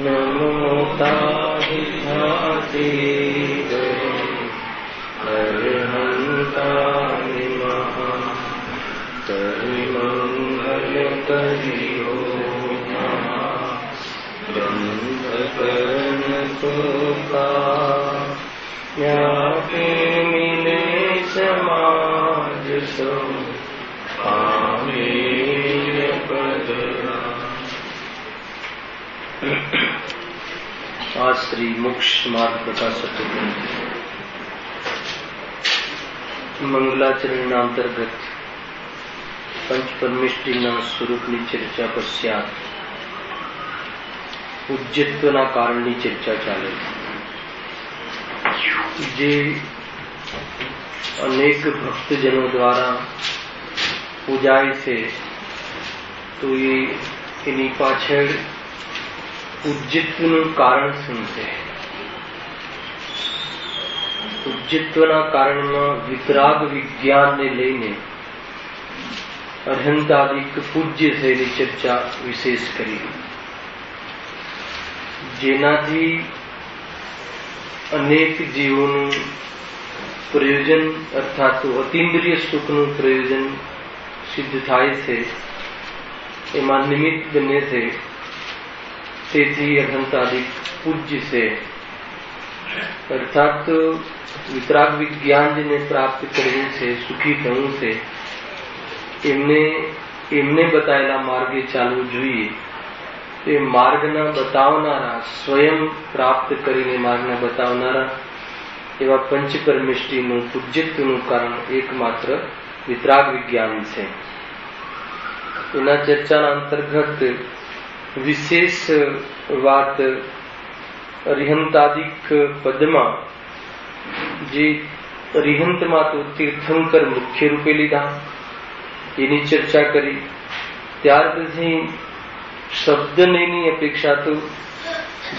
नमो ताहिधाति हरहंतानि महा तरि मंगल करियो ग्रंथकरण कृपा व्यापे मिले समाज सो आज श्री मोक्ष मार्ग प्रकाशक मंगलाचरण अंतर्गत पंच परमेष्ठीना स्वरूपनी चर्चा पश्चात पूज्यत्वना कारणनी चर्चा चाले जे अनेक भक्तजनों द्वारा पूजाय से तो ये एनी पाछळ पूज्यत्वનું કારણ શું છે? પૂજ્યત્વના કારણમાં વિતરાગ વિજ્ઞાનને લઈને અર્હંતાદિક પૂજ્ય થયેલી ચર્ચા વિશેષ કરી, જેનાથી અનેક જીવોનું પ્રયોજન અર્થાત અતિન્દ્રિય સુખનું પ્રયોજન સિદ્ધ થાય છે, એમાં નિમિત્ત બને છે. તેથી અર્હંતાદિક પૂજ્ય છે, અર્થાત વિતરાગ વિજ્ઞાન જેને પ્રાપ્ત કરવું છે, સુખી થવું છે, એમને બતાવેલા માર્ગે ચાલવું જોઈએ. તે માર્ગના બતાવનારા, સ્વયં પ્રાપ્ત કરીને માર્ગના બતાવનારા એવા પંચ પરમેષ્ઠીનું પૂજ્યત્વનું કારણ એકમાત્ર વિતરાગ વિજ્ઞાન છે. એના ચર્ચાના અંતર્ગત વિશેષ વાત અરિહંતાદિક પદમાં જે અરિહંતમાં તો તીર્થંકર મુખ્ય રૂપે લીધા એની ચર્ચા કરી. ત્યાર પછી શબ્દની અપેક્ષા તો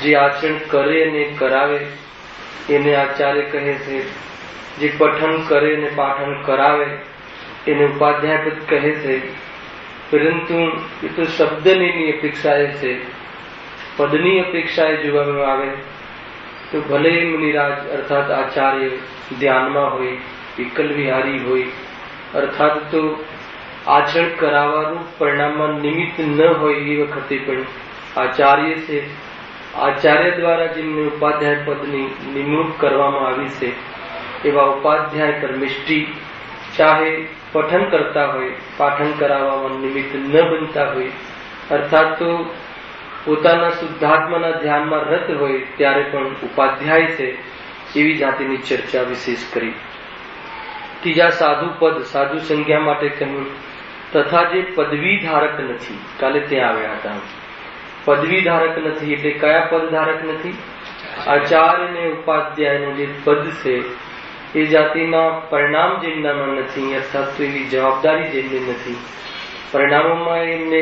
જે આચરણ કરે અને કરાવે એને આચાર્ય કહે છે, જે પઠન કરે અને પાઠન કરાવે એને ઉપાધ્યાય પદ કહે છે. પરંતુ એ તો શબ્દની અપેક્ષાએ છે, પદની અપેક્ષાએ જોવામાં આવે તો ભલે મુનિરાજ અર્થાત આચાર્ય ધ્યાનમાં હોય, એકલ વિહારી હોય, અર્થાત તો આચરણ કરાવવાનું પરિણામમાં નિમિત્ત ન હોય એ વખતે પણ આચાર્ય છે. આચાર્ય દ્વારા જેમને ઉપાધ્યાય પદની નિમણૂક કરવામાં આવી છે એવા ઉપાધ્યાય પરમેષ્ઠી ચાહે પઠન કરતા હોય, પાઠન કરાવવામાં નિમિત્ત ન બનતા હોય, અર્થાત તો પોતાના શુદ્ધાત્માના ધ્યાનમાં રત હોય ત્યારે પણ ઉપાધ્યાય છે, એવી જાતિની ચર્ચા વિશેષ કરી. ત્રીજા સાધુ પદ, સાધુ સંજ્ઞા માટે કહ્યું. તથા જે પદવી ધારક નથી, કાલે ત્યાં આવ્યા હતા. પદવી ધારક નથી એટલે કયા પદ ધારક નથી? આચાર્ય ને ઉપાધ્યાયનું જે પદ છે એ જાતિના પરિણામ જેમનામાં નથી, અર્થાત તો એવી જવાબદારી જેમને નથી. પરિણામોમાં એમને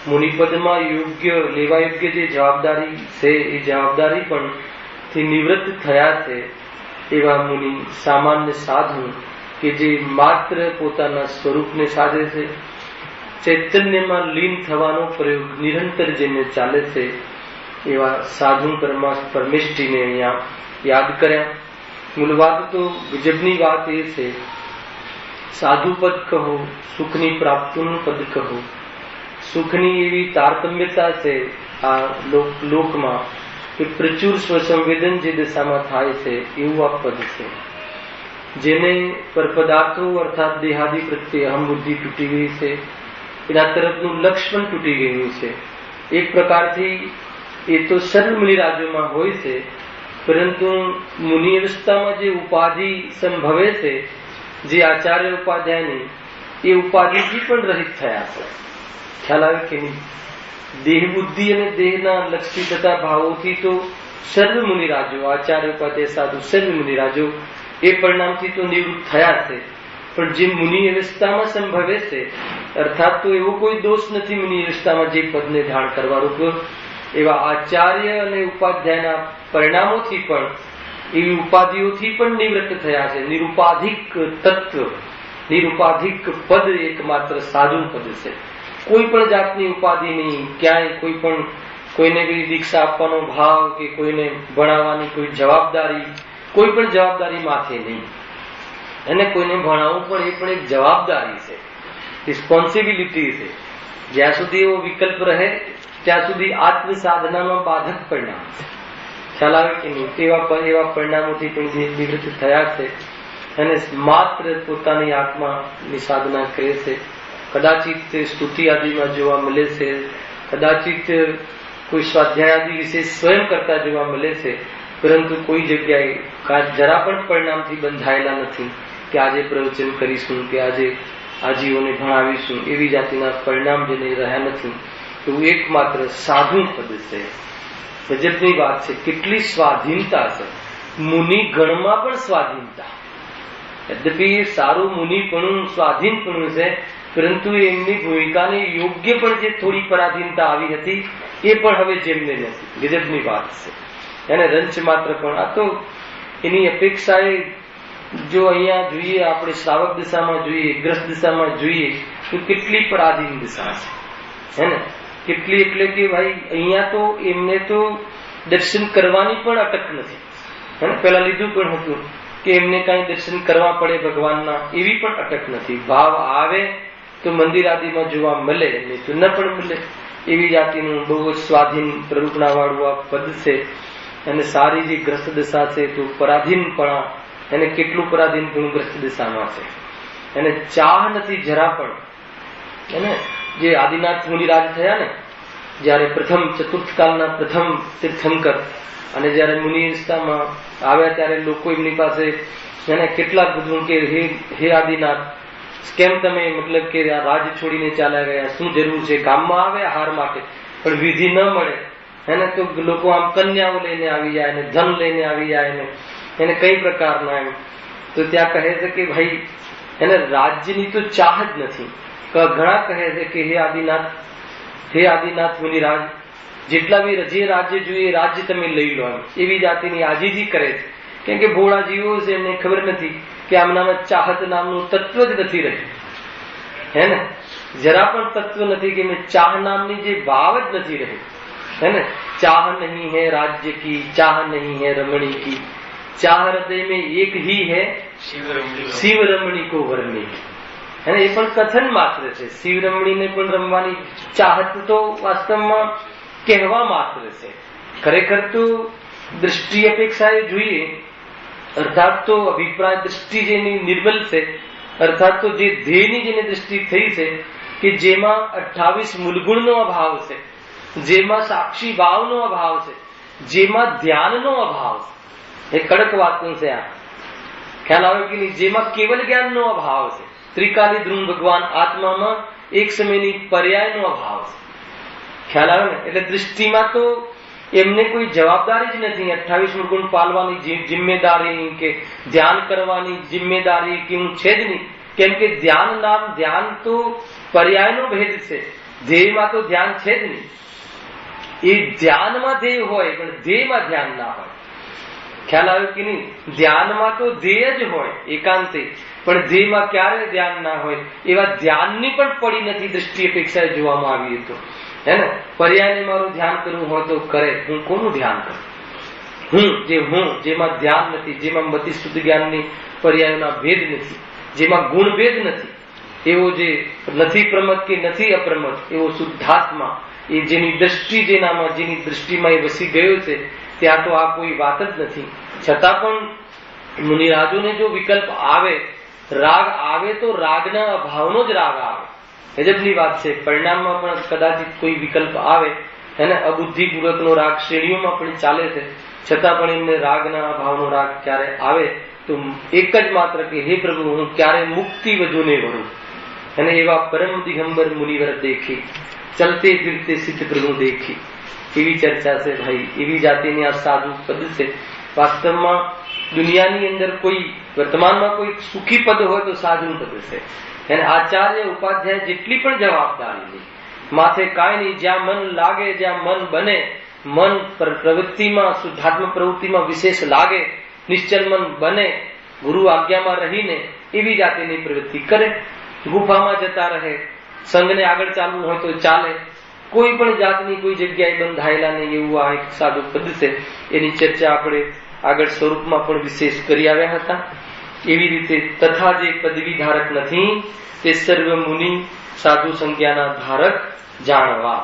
મુનિપદમાં યોગ્ય લેવા યોગ્ય જે જવાબદારી છે એ જવાબદારી પણ થી નિવૃત્ત થયા છે એવા મુનિ સામાન્ય સાધુ કે જે માત્ર પોતાના સ્વરૂપને સાધે છે, ચૈતન્યમાં લીન થવાનો પ્રયોગ નિરંતર જેને ચાલે છે એવા સાધુ પરમેષ્ઠીને અહીંયા યાદ કર્યા. મૂળ વાત તો ગજબની વાત એ છે, સાધુ પદ કહો, સુખની પ્રાપ્તિનું પદ કહો, સુખની એવી તારતમ્યતા છે આ લોકમાં કે પ્રચુર સ્વસંવેદન જે દશામાં થાય છે એવું આ પદ છે. જેને પર પદાર્થો અર્થાત દેહાદિ પ્રત્યે અહમ બુદ્ધિ તૂટી ગઈ છે, એના તરફનું લક્ષ્ય પણ તૂટી ગયું છે. એક પ્રકારથી એ તો સર્વ મુનિરાજોમાં હોય છે, પરંતુ મુનિ અવસ્થામાં જે ઉપાધિ સંભવે છે, જે આચાર્ય ઉપાધ્યાયની, એ ઉપાધિથી પણ રહિત થયા છે. ખ્યાલ આવે કે નહીં? દેહ બુદ્ધિ અને દેહના લક્ષી થતા ભાવોથી તો સર્વ મુનિરાજો, આચાર્ય ઉપાધ્યાય સાધુ સર્વ મુનિરાજો એ પરિણામથી તો નિવૃત્ત થયા છે. પણ જે મુનિ અવસ્થામાં સંભવે છે, અર્થાત તો એવો કોઈ દોષ નથી મુનિ અવસ્થામાં જે પદને ધારણ કરવા રૂપ એવા આચાર્ય અને ઉપાધ્યાયના પરિણામોથી પણ એવી ઉપાધિઓથી પણ નિવૃત્ત થયા છે. નિરુપાધિક તત્વ, નિરુપાધિક પદ એકમાત્ર સાધુ પદ છે. કોઈ પણ જાતની ઉપાધિની, ક્યાંય કોઈ પણ કોઈને બી દીક્ષા આપવાનો ભાવ કે કોઈને ભણાવવાની કોઈ જવાબદારી, કોઈ પણ જવાબદારી માથે નહીં. અને કોઈને ભણાવવું પણ એ પણ એક જવાબદારી છે, રિસ્પોન્સિબિલિટી છે. જ્યાં સુધી એવો વિકલ્પ રહે ત્યાં સુધી આત્મ સાધનામાં બાધક પરિણામ છે. ખ્યાલ આવે કે નહીં? એવા પરિણામોથી પણ જે નિવૃત્ત થયા છે અને માત્ર પોતાની આત્માની સાધના કરે છે. કદાચિત સ્તુતિ આદિમાં જોવા મળે છે, કદાચિત કોઈ સ્વાધ્યાય આદિ વિશે સ્વયં કરતા જોવા મળે છે, પરંતુ કોઈ જગ્યાએ જરા પણ પરિણામથી બંધાયેલા નથી કે આજે પ્રવચન કરીશું કે આજે આજીવોને ભણાવીશું. એવી જાતિના પરિણામ જેને રહ્યા નથી. એવું એકમાત્ર સાધુ પદ છે. ગજબની વાત છે. કેટલી સ્વાધીનતા છે. મુનિ ગણમાં પણ સ્વાધીનતા. યદ્યપિ સારું મુનિપણું, સ્વાધીનપણું છે, પરંતુ એમની ભૂમિકાને યોગ્ય પણ જે થોડી પરાધીનતા આવી હતી એ પણ હવે જેમને નથી. ગજબની વાત છે. એને રંચ માત્ર પણ આ તો એની અપેક્ષાએ જો અહીંયા જોઈએ, આપણે શ્રાવક દિશામાં જોઈએ, ગ્રસ્ત દિશામાં જોઈએ તો કેટલી પરાધીન દિશા છે. હે ને? કેટલી એટલે કે ભાઈ અહીંયા તો એમને તો દર્શન કરવાની પણ અટક નથી. હે ને? પેલા લીધું પણ હતું કે એમને કઈ દર્શન કરવા પડે ભગવાનના, એવી પણ અટક નથી. ભાવ આવે તો મંદિર આદિમાં જોવા મળે, નહીં તો ન પણ મળે. એવી જાતિનું બહુ જ સ્વાધીન પ્રરૂપણા વાળું આ પદ છે. અને સારી જે ગ્રસ્ત દશા છે તો પરાધીનપણા, એને કેટલું પરાધીનપણું ગ્રસ્ત દિશામાં છે. એને ચાહ નથી જરા પણ. એને જે આદિનાથ મુનિરાજ થયા ને, જયારે પ્રથમ ચતુર્થ કાલના પ્રથમ તીર્થંકર, અને જયારે મુનિ અવસ્થામાં આવ્યા ત્યારે લોકો એમની પાસે એને કેટલાક બધું કે હે આદિનાથ, કેમ તમે મતલબ કે આ રાજ છોડીને ચાલ્યા ગયા, શું જરૂર છે? ગામમાં આવે હાર માટે પણ વિધિ ન મળે, એને તો લોકો આમ કન્યાઓ લઈને આવી જાય ને ધન લઈને આવી જાય ને એને કઈ પ્રકારના એમ. તો ત્યાં કહે છે કે ભાઈ એને રાજ્યની તો ચાહ જ નથી. ઘણા કહે છે કે હે આદિનાથ મુનિરાજ, જેટલા બી જે રાજ્ય જોઈએ રાજ્ય તમે લઈ લો. એવી જાતિની આજીજી કરે છે. કેમ કે ભોળા જીવો છે, એમને ખબર નથી કે આમનામાં ચાહત નામનું તત્વ જ નથી રહ્યું. હે ને? જરા પણ તત્વ નથી કે ચાહ નામની જે ભાવ જ નથી રહી. है ना? चाह नहीं है राज्य की, चाह नहीं है रमणी की, चाह हृदय में एक ही है शिव रमणी को वरनी. है ना? ये પણ કથન માત્ર છે. શિવ રમણીને પણ રમવાની ચાહત તો વાસ્તવમાં કહેવા માત્ર છે. ખરેખર તો દૃષ્ટિ અપેક્ષાએ જોઈએ, અર્થાત તો અભિપ્રાય દૃષ્ટિ જેની નિર્બલ છે, અર્થાત તો જે ધ્યેયની જેની દૃષ્ટિ થઈ છે કે જેમાં 28 મૂલગુણનો અભાવ છે, જેમાં સાક્ષી ભાવનો અભાવ છે, જેમાં ધ્યાનનો અભાવ છે. એ કડક વાતો છે. આ ખ્યાલ આવે કે નહીં? જેમાં કેવલ જ્ઞાનનો અભાવ છે. ત્રિકાલી ધ્રુવ ભગવાન આત્મામાં એક સમયની પર્યાયનો અભાવ છે. ખ્યાલ આવે ને? એટલે દૃષ્ટિમાં તો એમને કોઈ જવાબદારી જ નથી. 28 મૂળગુણ પાલવાની જિમ્મેદારી કે ધ્યાન કરવાની જિમ્મેદારી કે હું છે જ નહીં. કેમ કે ધ્યાન તો પર્યાયનો ભેદ છે. ધ્યેયમાં તો ધ્યાન છે જ નહીં. એ ધ્યાનમાં ધ્યેય હોય પણ ધ્યેયમાં ધ્યાન ના હોય. ખ્યાલ આવ્યો કે નહીં? ધ્યાનમાં તો ધ્યેય જ હોય એકાંતે, પણ ધ્યેયમાં ક્યારે ધ્યાન ના હોય. એવા ધ્યાનની પણ પડી નથી દૃષ્ટિ અપેક્ષાએ જોવામાં આવી તો. હે ને? પર્યાયને મારું ધ્યાન કરવું હોય તો કરે. હું કોનું ધ્યાન કરું? હું જેમાં ધ્યાન નથી, જેમાં મતિ શુદ્ધ જ્ઞાનની પર્યાયના ભેદ નથી, જેમાં ગુણ ભેદ નથી, એવો જે નથી પ્રમત કે નથી અપ્રમત એવો શુદ્ધાત્મા, એ જેની દ્રષ્ટિ જેની દૃષ્ટિમાં એ વસી ગયો છે, ત્યાં તો આ કોઈ વાત જ નથી. છતાં પણ મુનિરાજોને જો વિકલ્પ આવે, રાગ આવે તો રાગના અભાવનો જ રાગ આવે. ગજબની વાત છે. પરિણામમાં પણ કદાચિત કોઈ વિકલ્પ આવે, એને અબુદ્ધિપૂર્વકનો રાગ શ્રેણીઓમાં પણ ચાલે છે, છતાં પણ એમને રાગના અભાવનો રાગ ક્યારે આવે તો એક જ માત્ર કે હે પ્રભુ, હું ક્યારે મુક્તિ વજૂને વળું. અને એવા પરમ દિગંબર મુનિવર દેખી, ચલતે ફિરતે સિદ્ધ પ્રભુ દેખી. એવી ચર્ચા છે ભાઈ. એવી જાતિની આ સાધુ પદ છે. વાસ્તવમાં દુનિયાની અંદર કોઈ વર્તમાનમાં કોઈ સુખી પદ હોય તો સાધુ પદ છે. અને આચાર્ય ઉપાધ્યાય જેટલી પણ જવાબદારી નહીં, માથે કાંઈ નહીં. જ્યાં મન લાગે, જ્યાં મન બને, મન પ્રવૃત્તિમાં, શુદ્ધાત્મક પ્રવૃત્તિમાં વિશેષ લાગે, નિશ્ચલ મન બને, ગુરુ આજ્ઞામાં રહીને એવી જાતિની પ્રવૃત્તિ કરે. ગુફામાં જતા રહે, સંઘને આગળ ચાલવું હોય તો ચાલે, કોઈ પણ જાતની કોઈ જગ્યાએ બંધાયેલા નહીં, એવું આ એક સાદું પદ છે. એની ચર્ચા આપણે આગળ સ્વરૂપમાં પણ વિશેષ કરી આવ્યા હતા. એવી રીતે તથા જે પદવી ધારક નથી તે સર્વ મુનિ સાધુ સંજ્ઞાના ધારક જાણવા.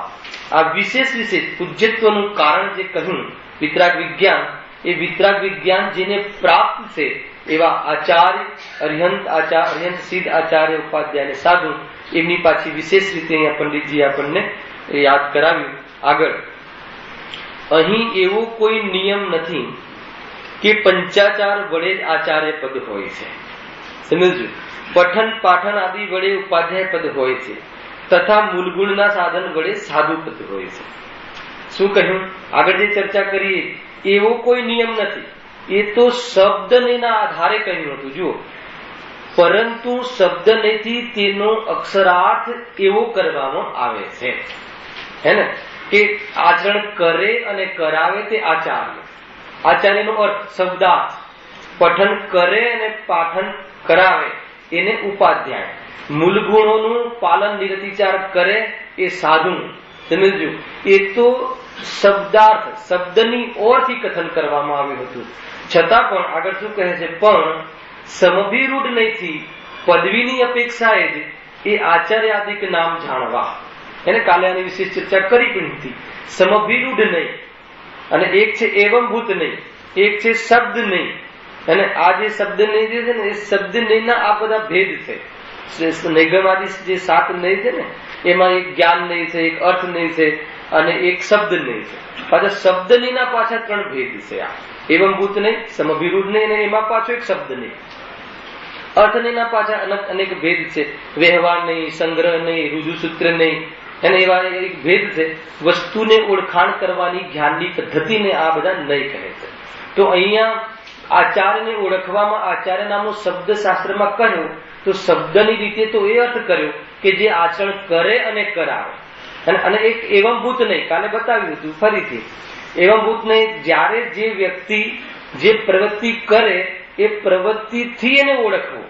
આ વિશેષ પૂજ્યત્વનું કારણ જે કહ્યું વિતરાગ વિજ્ઞાન, એ વિતરાગ વિજ્ઞાન જેને પ્રાપ્ત છે એવા આચાર્ય અર્યંત સિદ્ધ આચાર્ય ઉપાધ્યાય સાધુ, એમની પાછી વિશેષ રીતે અહીંયા પંડિતજી આપણને યાદ કરાવ્યું. આગળ અહીં એવો કોઈ નિયમ નથી કે પંચાચાર વડે જ આચાર્ય પદ હોય છે. સમજજો, પઠન પાઠન આદિ વડે ઉપાધ્યાય પદ હોય છે, તથા મૂળગુણના સાધન વડે સાધુ પદ હોય છે. શું કહ્યું? આગળ જે ચર્ચા કરીએ એવો કોઈ નિયમ નથી, એ તો શબ્દના આધારે કહ્યું હતું. જુઓ, પરંતુ શબ્દ નથી તેનો અક્ષરાર્થ એવો કરવામાં આવે છે, હે ને, કે આચરણ કરે અને કરાવે તે આચાર્ય. આચાર્યનો અર્થ શબ્દાર્થ, પઠન કરે અને પાઠન કરાવે એને ઉપાધ્યાય, મૂળ ગુણોનું પાલન નિરતિચાર કરે એ સાધુ. સમજો, એ તો શબ્દાર્થ શબ્દની ઓરથી કથન કરવામાં આવ્યું હતું. છતાં પણ આગળ શું કહે છે? પણ સમભિરૂઢ નહીંથી પદવીની અપેક્ષાએ જ એ આચાર્ય આદિક નામ જાણવા. એને કાલે આની વિશેષ ચર્ચા કરી પણ હતી. સમભિરૂઢ નહીં, અને એક છે એવંભૂત નહીં, એક છે શબ્દ નહીં. અને આ જે શબ્દ નહીં જે છે ને, એ શબ્દ નહીં ના આ બધા ભેદ છે. નિગમ આદિ જે 7 નહીં છે ને, એમાં એક જ્ઞાન નહીં છે, એક અર્થ નહીં છે, અને એક શબ્દ નહીં છે. પાછા શબ્દ નહીં ના પાછા 3 ભેદ છે. આ એવંભૂત નહીં, સમભિરૂઢ નહીં, અને એમાં પાછો એક શબ્દ નહીં. અર્થ નહીં ના પાછા અનેક ભેદ છે. વ્યવહાર નહીં, સંગ્રહ નહીં, રુજુસૂત્ર નહીં, એને એવા એક ભેદ છે. વસ્તુને ઓળખાણ કરવાની જ્ઞાનની પદ્ધતિને આ બધા નહીં કહે છે. તો અહીંયા આચાર્યને ઓળખવામાં આચાર્ય નામનો શબ્દ શાસ્ત્રમાં કહ્યો, તો શબ્દની રીતે તો એ અર્થ કર્યો કે જે આચરણ કરે અને કરાવે. અને એક એવંભૂત નહીં, કાલે બતાવ્યું હતું ફરીથી. એવંભૂત નહીં, જ્યારે જે વ્યક્તિ જે પ્રવૃત્તિ કરે એ પ્રવૃત્તિથી એને ઓળખવું,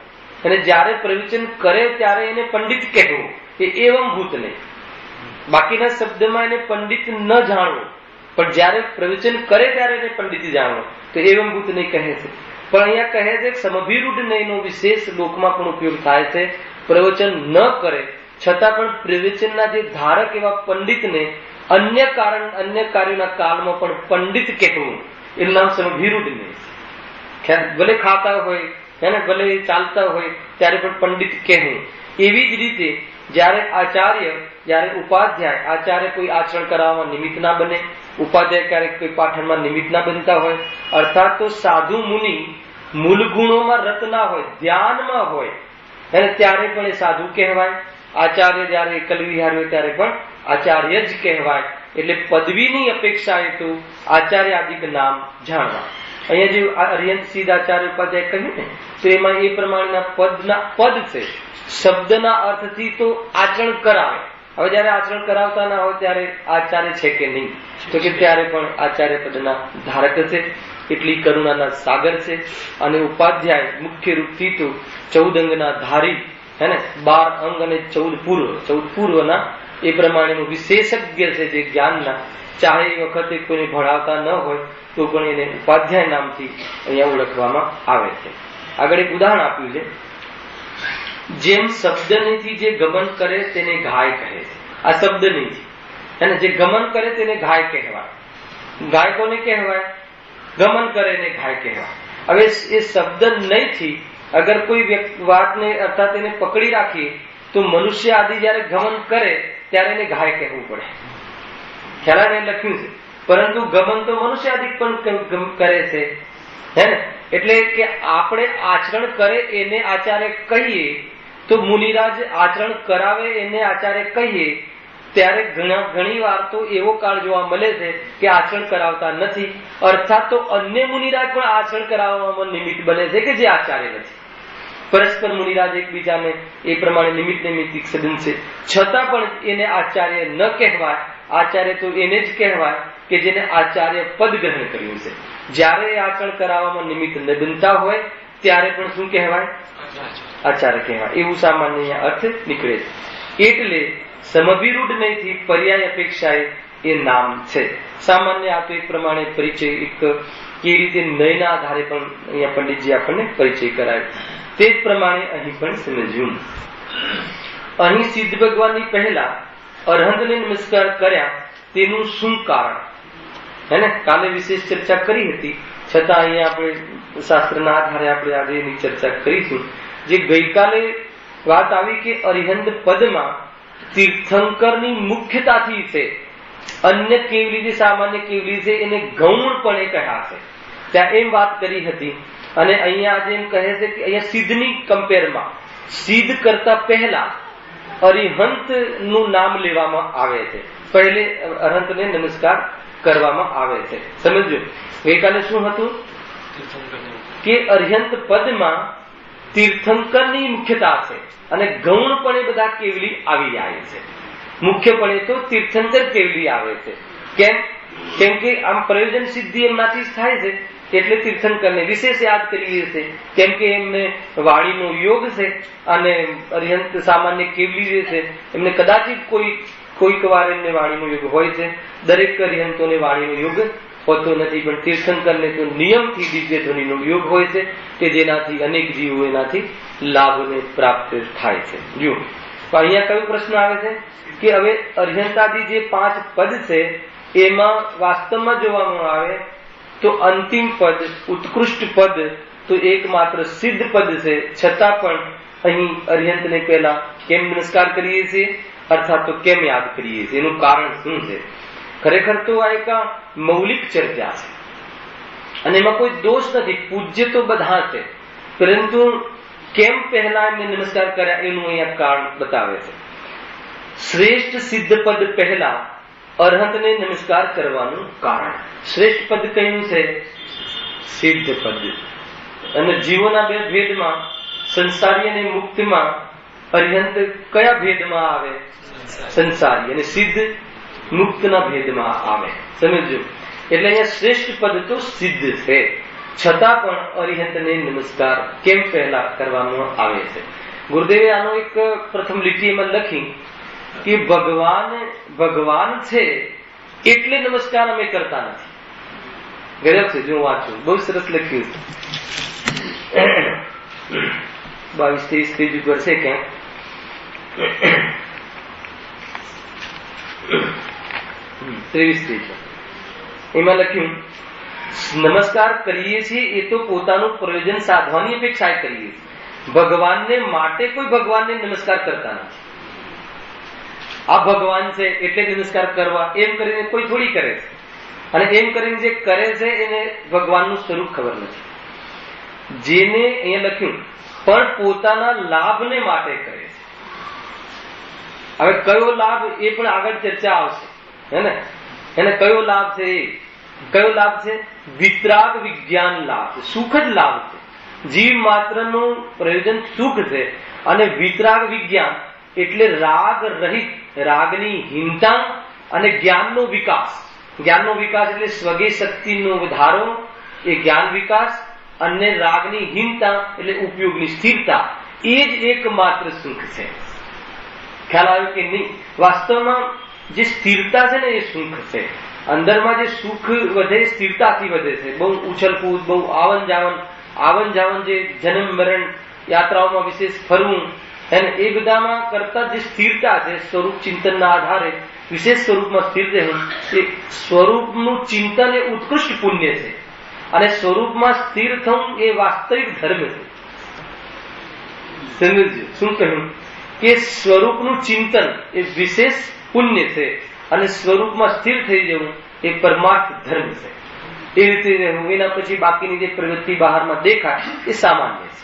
અને જ્યારે પ્રવચન કરે ત્યારે એને પંડિત કહેવું, એ એવંભૂત નહીં. બાકીના શબ્દમાં એને પંડિત ન જાણવું, પણ જ્યારે પ્રવચન કરે ત્યારે એને પંડિત જાણવું, તો એવંભૂત નહીં કહે છે. પણ અહીંયા કહે છે સમભિરૂઢ નહીંનો વિશેષ લોકમાં પણ ઉપયોગ થાય છે. પ્રવચન ન કરે છતાં પણ પ્રવચનના જે ધારક એવા પંડિતને અન્ય કાર્યોના કાળમાં પણ પંડિત કહેવું, એનું નામ સમભિરૂઢ નહીં. ભલે ખાતા હોય એને, ભલે ચાલતા હોય ત્યારે પણ પંડિત કહેવું. એવી જ રીતે જ્યારે આચાર્ય, જ્યારે ઉપાધ્યાય, આચાર્ય કોઈ આચરણ કરાવવામાં નિમિત્ત ના બને, ઉપાધ્યાય ક્યારેક કોઈ પાઠનમાં નિમિત્ત ના બનતા હોય, અર્થાત તો સાધુ મુનિ મૂળ ગુણોમાં રત ના હોય, ધ્યાનમાં હોય, અને ત્યારે પણ એ સાધુ કહેવાય. આચાર્ય જયારે એકલ વિહાર હોય ત્યારે પણ આચાર્ય જ કહેવાય. એટલે પદવીની અપેક્ષાએ તો આચાર્ય આદિક નામ જાણવા. અહીંયા જે અર્યંત સિદ્ધ આચાર્ય ઉપાધ્યાય કહ્યું ને, તો એમાં એ પ્રમાણેના પદ છે. શબ્દના અર્થથી તો આચરણ કરાવે. હવે જયારે આચરણ કરાવતા ના હોય ત્યારે આચાર્ય છે કે નહીં, તો કે ત્યારે પણ આચાર્ય પદના ધારક છે. એટલી કરુણાના સાગર છે. અને ઉપાધ્યાય મુખ્ય રૂપથી તો 14 અંગના ધારી, હે ને, 12 અંગ અને 14 પૂર્વના એ પ્રમાણેનું વિશેષજ્ઞ છે જે જ્ઞાનના. ચાહે એ વખતે કોઈને ભણાવતા ન હોય તો પણ એને ઉપાધ્યાય નામથી અહીંયા ઓળખવામાં આવે છે. આગળ એક ઉદાહરણ આપ્યું છે. જેમ શબ્દનીથી જે ગમન કરે તેને ગાય કહે છે. આ શબ્દનીથી, અને જે ગમન કરે તેને ગાય કહેવાય. ગાય કોને કહેવાય? ગમન કરે ને ગાય કહેવાય. હવે એ શબ્દ નહીંથી અગર કોઈ વાતને અર્થાત એને પકડી રાખીએ તો મનુષ્ય આદિ જયારે ગમન કરે ત્યારે એને ગાય કહેવું પડે. ખ્યાલ લખ્યું છે. પરંતુ ગમન તો મનુષ્ય આદિ પણ કરે છે, હે ને. એટલે કે આપણે આચરણ કરે એને આચાર્ય કહીએ, તો મુનિરાજ આચરણ કરાવે એને આચાર્ય કહીએ, ત્યારે ઘણી વાર તો એવો કાળ જોવા મળે છે કે આચરણ કરાવતા નથી. અર્થાત તો અન્ય મુનિરાજ પણ આચરણ કરાવવામાં નિમિત્ત બને છે કે જે આચાર્ય નથી. પરસ્પર મુનિરાજ એકબીજાને એ પ્રમાણે નિમિત્તિક સંબંધ છે. છતાં પણ એને આચાર્ય ન કહેવાય. આચાર્ય તો એને જ કહેવાય કે જેને આચાર્ય પદ ગ્રહણ કર્યું છે. જ્યારે આચરણ કરાવવામાં નિમિત્ત ન બનતા હોય ત્યારે પણ શું કહેવાય? આચાર્ય કહેવાય. એવું સામાન્ય અર્થ નીકળે છે. એટલે સમભિરૂઢ નહીંથી પર્યાય અપેક્ષાએ એ નામ છે. સામાન્ય આ તો એક પ્રમાણે પરિચય એક એ રીતે નયના આધારે પણ અહીંયા પંડિતજી આપણને પરિચય કરાયો. તે જ પ્રમાણે અહીં પણ સમજ્યું. અહીં સિદ્ધ ભગવાનની પહેલા અરહંતને નમસ્કાર કર્યા તેનું શું કારણ? હે ને, કાલે વિશેષ ચર્ચા કરી હતી, છતાં અહીંયા આપણે શાસ્ત્રના આધારે આપણે આજે એની ચર્ચા કરીશું. જે ગઈકાલે વાત આવી કે અરિહંત પદમાં તીર્થંકરની મુખ્યતાથી છે, અન્ય કેવલી જે સામાન્ય કેવલી છે એને ગૌણપણે કહ્યા છે, ત્યાં એમ વાત કરી હતી. અને અહીંયા આજે એમ કહે છે કે અહીંયા સિદ્ધની કમ્પેરમાં સિદ્ધ કરતા પહેલા અરિહંત નું નામ લેવામાં આવે છે, પહેલે અરહંતને નમસ્કાર કરવામાં આવે છે. સમજો, ગઈકાલે શું હતું કે અરિહંત પદમાં તીર્થંકરની મુખ્યતા છે અને ગૌણપણે બધા કેવલી આવી જાય છે. મુખ્યપણે તો તીર્થંકર કેવલી આવે છે. કેમ કે આમ પ્રયોજન સિદ્ધિ એમનાથી જ થાય છે, એટલે તીર્થંકરને વિશેષ યાદ કરીએ છીએ. કેમ કે એમને વાણીનો યોગ છે અને અરિહંત સામાન્ય કેવલી જે છે એમને કદાચિત કોઈક વાર એમને વાણીનો યોગ હોય છે. દરેક અરિહંતોને વાણીનો યોગ હોતો નથી, પણ તીર્થંકરને તો નિયમથી દિવ્ય ધ્વનિનો યોગ હોય છે કે જેનાથી અનેક જીવો એનાથી લાભને પ્રાપ્ત થાય છે. જો અહીંયા કયો પ્રશ્ન આવે છે કે હવે અરિહંતાદી જે 5 પદ છે એમાં વાસ્તવમાં જોવામાં આવે તો અંતિમ પદ, ઉત્કૃષ્ટ પદ તો એકમાત્ર સિદ્ધ પદ છે, છતાં પણ અહીં અરિહંતને પહેલા કેમ નમસ્કાર કરીએ છીએ, અર્થાત તો કેમ યાદ કરીએ છીએ, એનું કારણ શું છે? ખરેખર તો આ એક મૌલિક ચર્ચા છે અને એમાં કોઈ દોષ નથી, પૂજ્ય તો બધા છે, પરંતુ કેમ પહેલા એમને નમસ્કાર કર્યા એનું અહીંયા કારણ બતાવે છે. શ્રેષ્ઠ સિદ્ધ પદ પહેલા અરહંતને નમસ્કાર કરવાનું કારણ. શ્રેષ્ઠ પદ કયું છે? સિદ્ધ પદ. અને જીવોના બે ભેદમાં, સંસારી અને મુક્તિમાં અરિહંત કયા ભેદમાં આવે? સંસારી. અને સિદ્ધ મુક્તના ભેદમાં આવે. સમજો, એટલે અહીંયા શ્રેષ્ઠ પદ તો સિદ્ધ છે, છતાં પણ અરિહંતને નમસ્કાર કેમ પહેલા કરવામાં આવે છે? ગુરુદેવે આનો એક પ્રથમ લીટી એમાં લખી કે ભગવાન છે એટલે નમસ્કાર અમે કરતા નથી. ગજબ છે, જો વાંચું, બહુ સરસ લખ્યું. 22-23 પેજ ઉપર છે ક્યાંક. એમાં લખ્યું, નમસ્કાર કરીએ છીએ એ તો પોતાનું પ્રયોજન સાધવાની અપેક્ષા કરીએ છીએ, ભગવાનને માટે કોઈ ભગવાનને નમસ્કાર કરતા નથી. આ ભગવાન છે એટલે નમસ્કાર કરવા એમ કરીને કોઈ થોડી કરે છે, અને એમ કરીને જે કરે છે એને ભગવાનનું સ્વરૂપ ખબર નથી. જેને અહીંયા લખ્યું પણ પોતાના લાભને માટે કરે છે. હવે કયો લાભ એ પણ આગળ ચર્ચા આવશે, હે ને? એને કયો લાભ છે? કયો લાભ છે? વિતરાગ વિજ્ઞાન લાભ, સુખ જ લાભ છે. જીવ માત્રનું પ્રયોજન સુખ છે, અને વિતરાગ વિજ્ઞાન એટલે રાગ રહિત, રાગની હીનતા અને જ્ઞાનનો વિકાસ. જ્ઞાનનો વિકાસ એટલે સ્વગે શક્તિનો વધારો, એ જ્ઞાન વિકાસ, અને રાગની હીનતા એટલે ઉપયોગની સ્થિરતા, એ જ એકમાત્ર સુખ છે. ખ્યાલ આવ્યો કે નહીં? વાસ્તવમાં જે સ્થિરતા છે ને એ સુખ છે. અંદરમાં જે સુખ વધે સ્થિરતાથી વધે છે. બહુ ઉછલકૂદ, બહુ આવન જાવન, જે જન્મ મરણ યાત્રાઓમાં વિશેષ ફરવું, અને એ બધામાં કરતા જે સ્થિરતા છે, સ્વરૂપ ચિંતનના આધારે વિશેષ સ્વરૂપમાં સ્થિર રહેવું, એ સ્વરૂપનું ચિંતન એ ઉત્કૃષ્ટ પુણ્ય છે, અને સ્વરૂપમાં સ્થિર થવું એ વાસ્તવિક ધર્મ છે. સમજજો શું કહ્યું? કે સ્વરૂપનું ચિંતન એ વિશેષ પુણ્ય છે, અને સ્વરૂપમાં સ્થિર થઈ જવું એ પરમાર્થ ધર્મ છે. એ રીતે રહેવું, એના પછી બાકીની જે પ્રવૃત્તિ બહારમાં દેખાય એ સામાન્ય છે.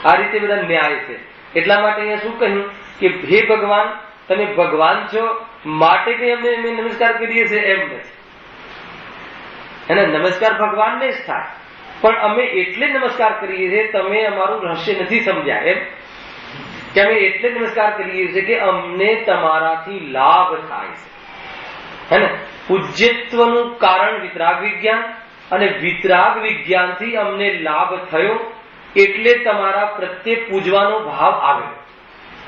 આ રીતે બધા ન્યાય છે. એટલા માટે અહીંયા શું કહ્યું કે હે ભગવાન, તમે ભગવાન છો માટે કઈ અમે નમસ્કાર કરીએ છીએ એમ નથી. એને નમસ્કાર ભગવાનને જ થાય, પણ અમે એટલે નમસ્કાર કરીએ છીએ, તમે અમારું રહસ્ય નથી સમજ્યા એમ, કે અમે એટલે નમસ્કાર કરીએ છીએ કે અમને તમારાથી લાભ થાય છે. હે ને? પૂજ્યત્વનું કારણ વિતરાગ વિજ્ઞાન, અને વિતરાગ વિજ્ઞાનથી અમને લાભ થયો એટલે તમારા પ્રત્યે પૂજવાનો ભાવ આવ્યો.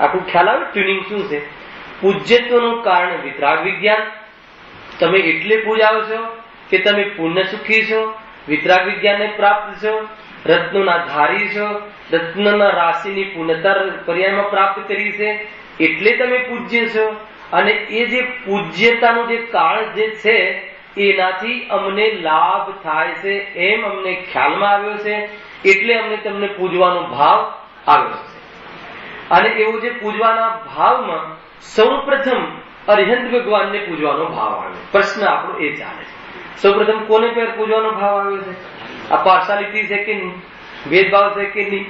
આખું ખ્યાલ આવે ટ્યુનિંગ શું છે. પૂજ્યત્વનું કારણ વિતરાગ વિજ્ઞાન. તમે એટલે પૂજાવો છો કે તમે પુણ્ય સુખી છો, વિતરાગ વિજ્ઞાનને પ્રાપ્ત છો, રત્નોના ધારી છો, રત્નના રાશિની પૂર્ણતા પર્યાયમાં પ્રાપ્ત કરી છે, એટલે તમે પૂજ્ય છો. અને એ જે પૂજ્યતાનું જે કાળ જે છે એનાથી અમને લાભ થાય છે એમ અમને ખ્યાલમાં આવ્યો છે, એટલે અમને તમને પૂજવાનો ભાવ આવ્યો છે. અને એવો જે પૂજવાના ભાવમાં સૌપ્રથમ અરિહંત ભગવાનને પૂજવાનો ભાવ આવ્યો. પ્રશ્ન આપણો એ ચાલે છે, સૌપ્રથમ કોને પર પૂજવાનો ભાવ આવ્યો છે? આ પાર્શાલિટી છે કે નહીં, ભેદભાવ છે કે નહીં,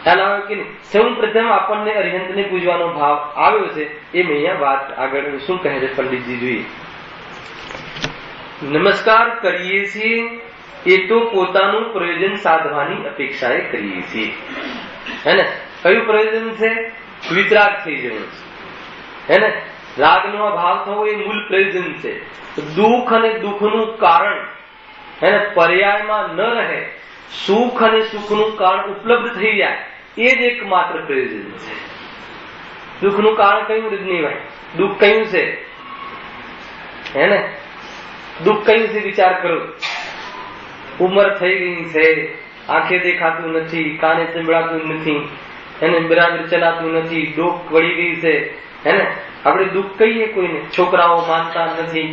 ખ્યાલ આવે કે નહીં? સૌપ્રથમ આપણને અરિહંતને પૂજવાનો ભાવ આવ્યો છે. એમ અહીંયા વાત આગળ શું કહે છે પંડિતજી, જોઈએ. નમસ્કાર કરીએ છીએ એ તો પોતાનું પ્રયોજન સાધવાની અપેક્ષાએ કરીએ છીએ, હે ને? કયું પ્રયોજન છે? વિતરાગ થઈ જવું છે, હે ને? રાગનો ભાવ થવો એ મૂળ પ્રયોજન છે. દુઃખ અને દુઃખનું કારણ, હે ને, પર્યાયમાં ન રહે, સુખ અને સુખનું કારણ ઉપલબ્ધ થઈ જાય, એ જ એકમાત્ર પ્રયોજન છે. દુઃખનું કારણ કયું રજનીભાઈ? દુઃખ કયું છે, હે ને? દુઃખ કયું છે? વિચાર કરો. ઉંમર થઈ ગઈ છે, આંખે દેખાતું નથી, કાને સંભળાતું નથી, એને બરાબર ચલાતું નથી, ડોક વળી ગઈ છે, હે ને? આપણે દુઃખ કહીએ કોઈને. છોકરાઓ માનતા નથી,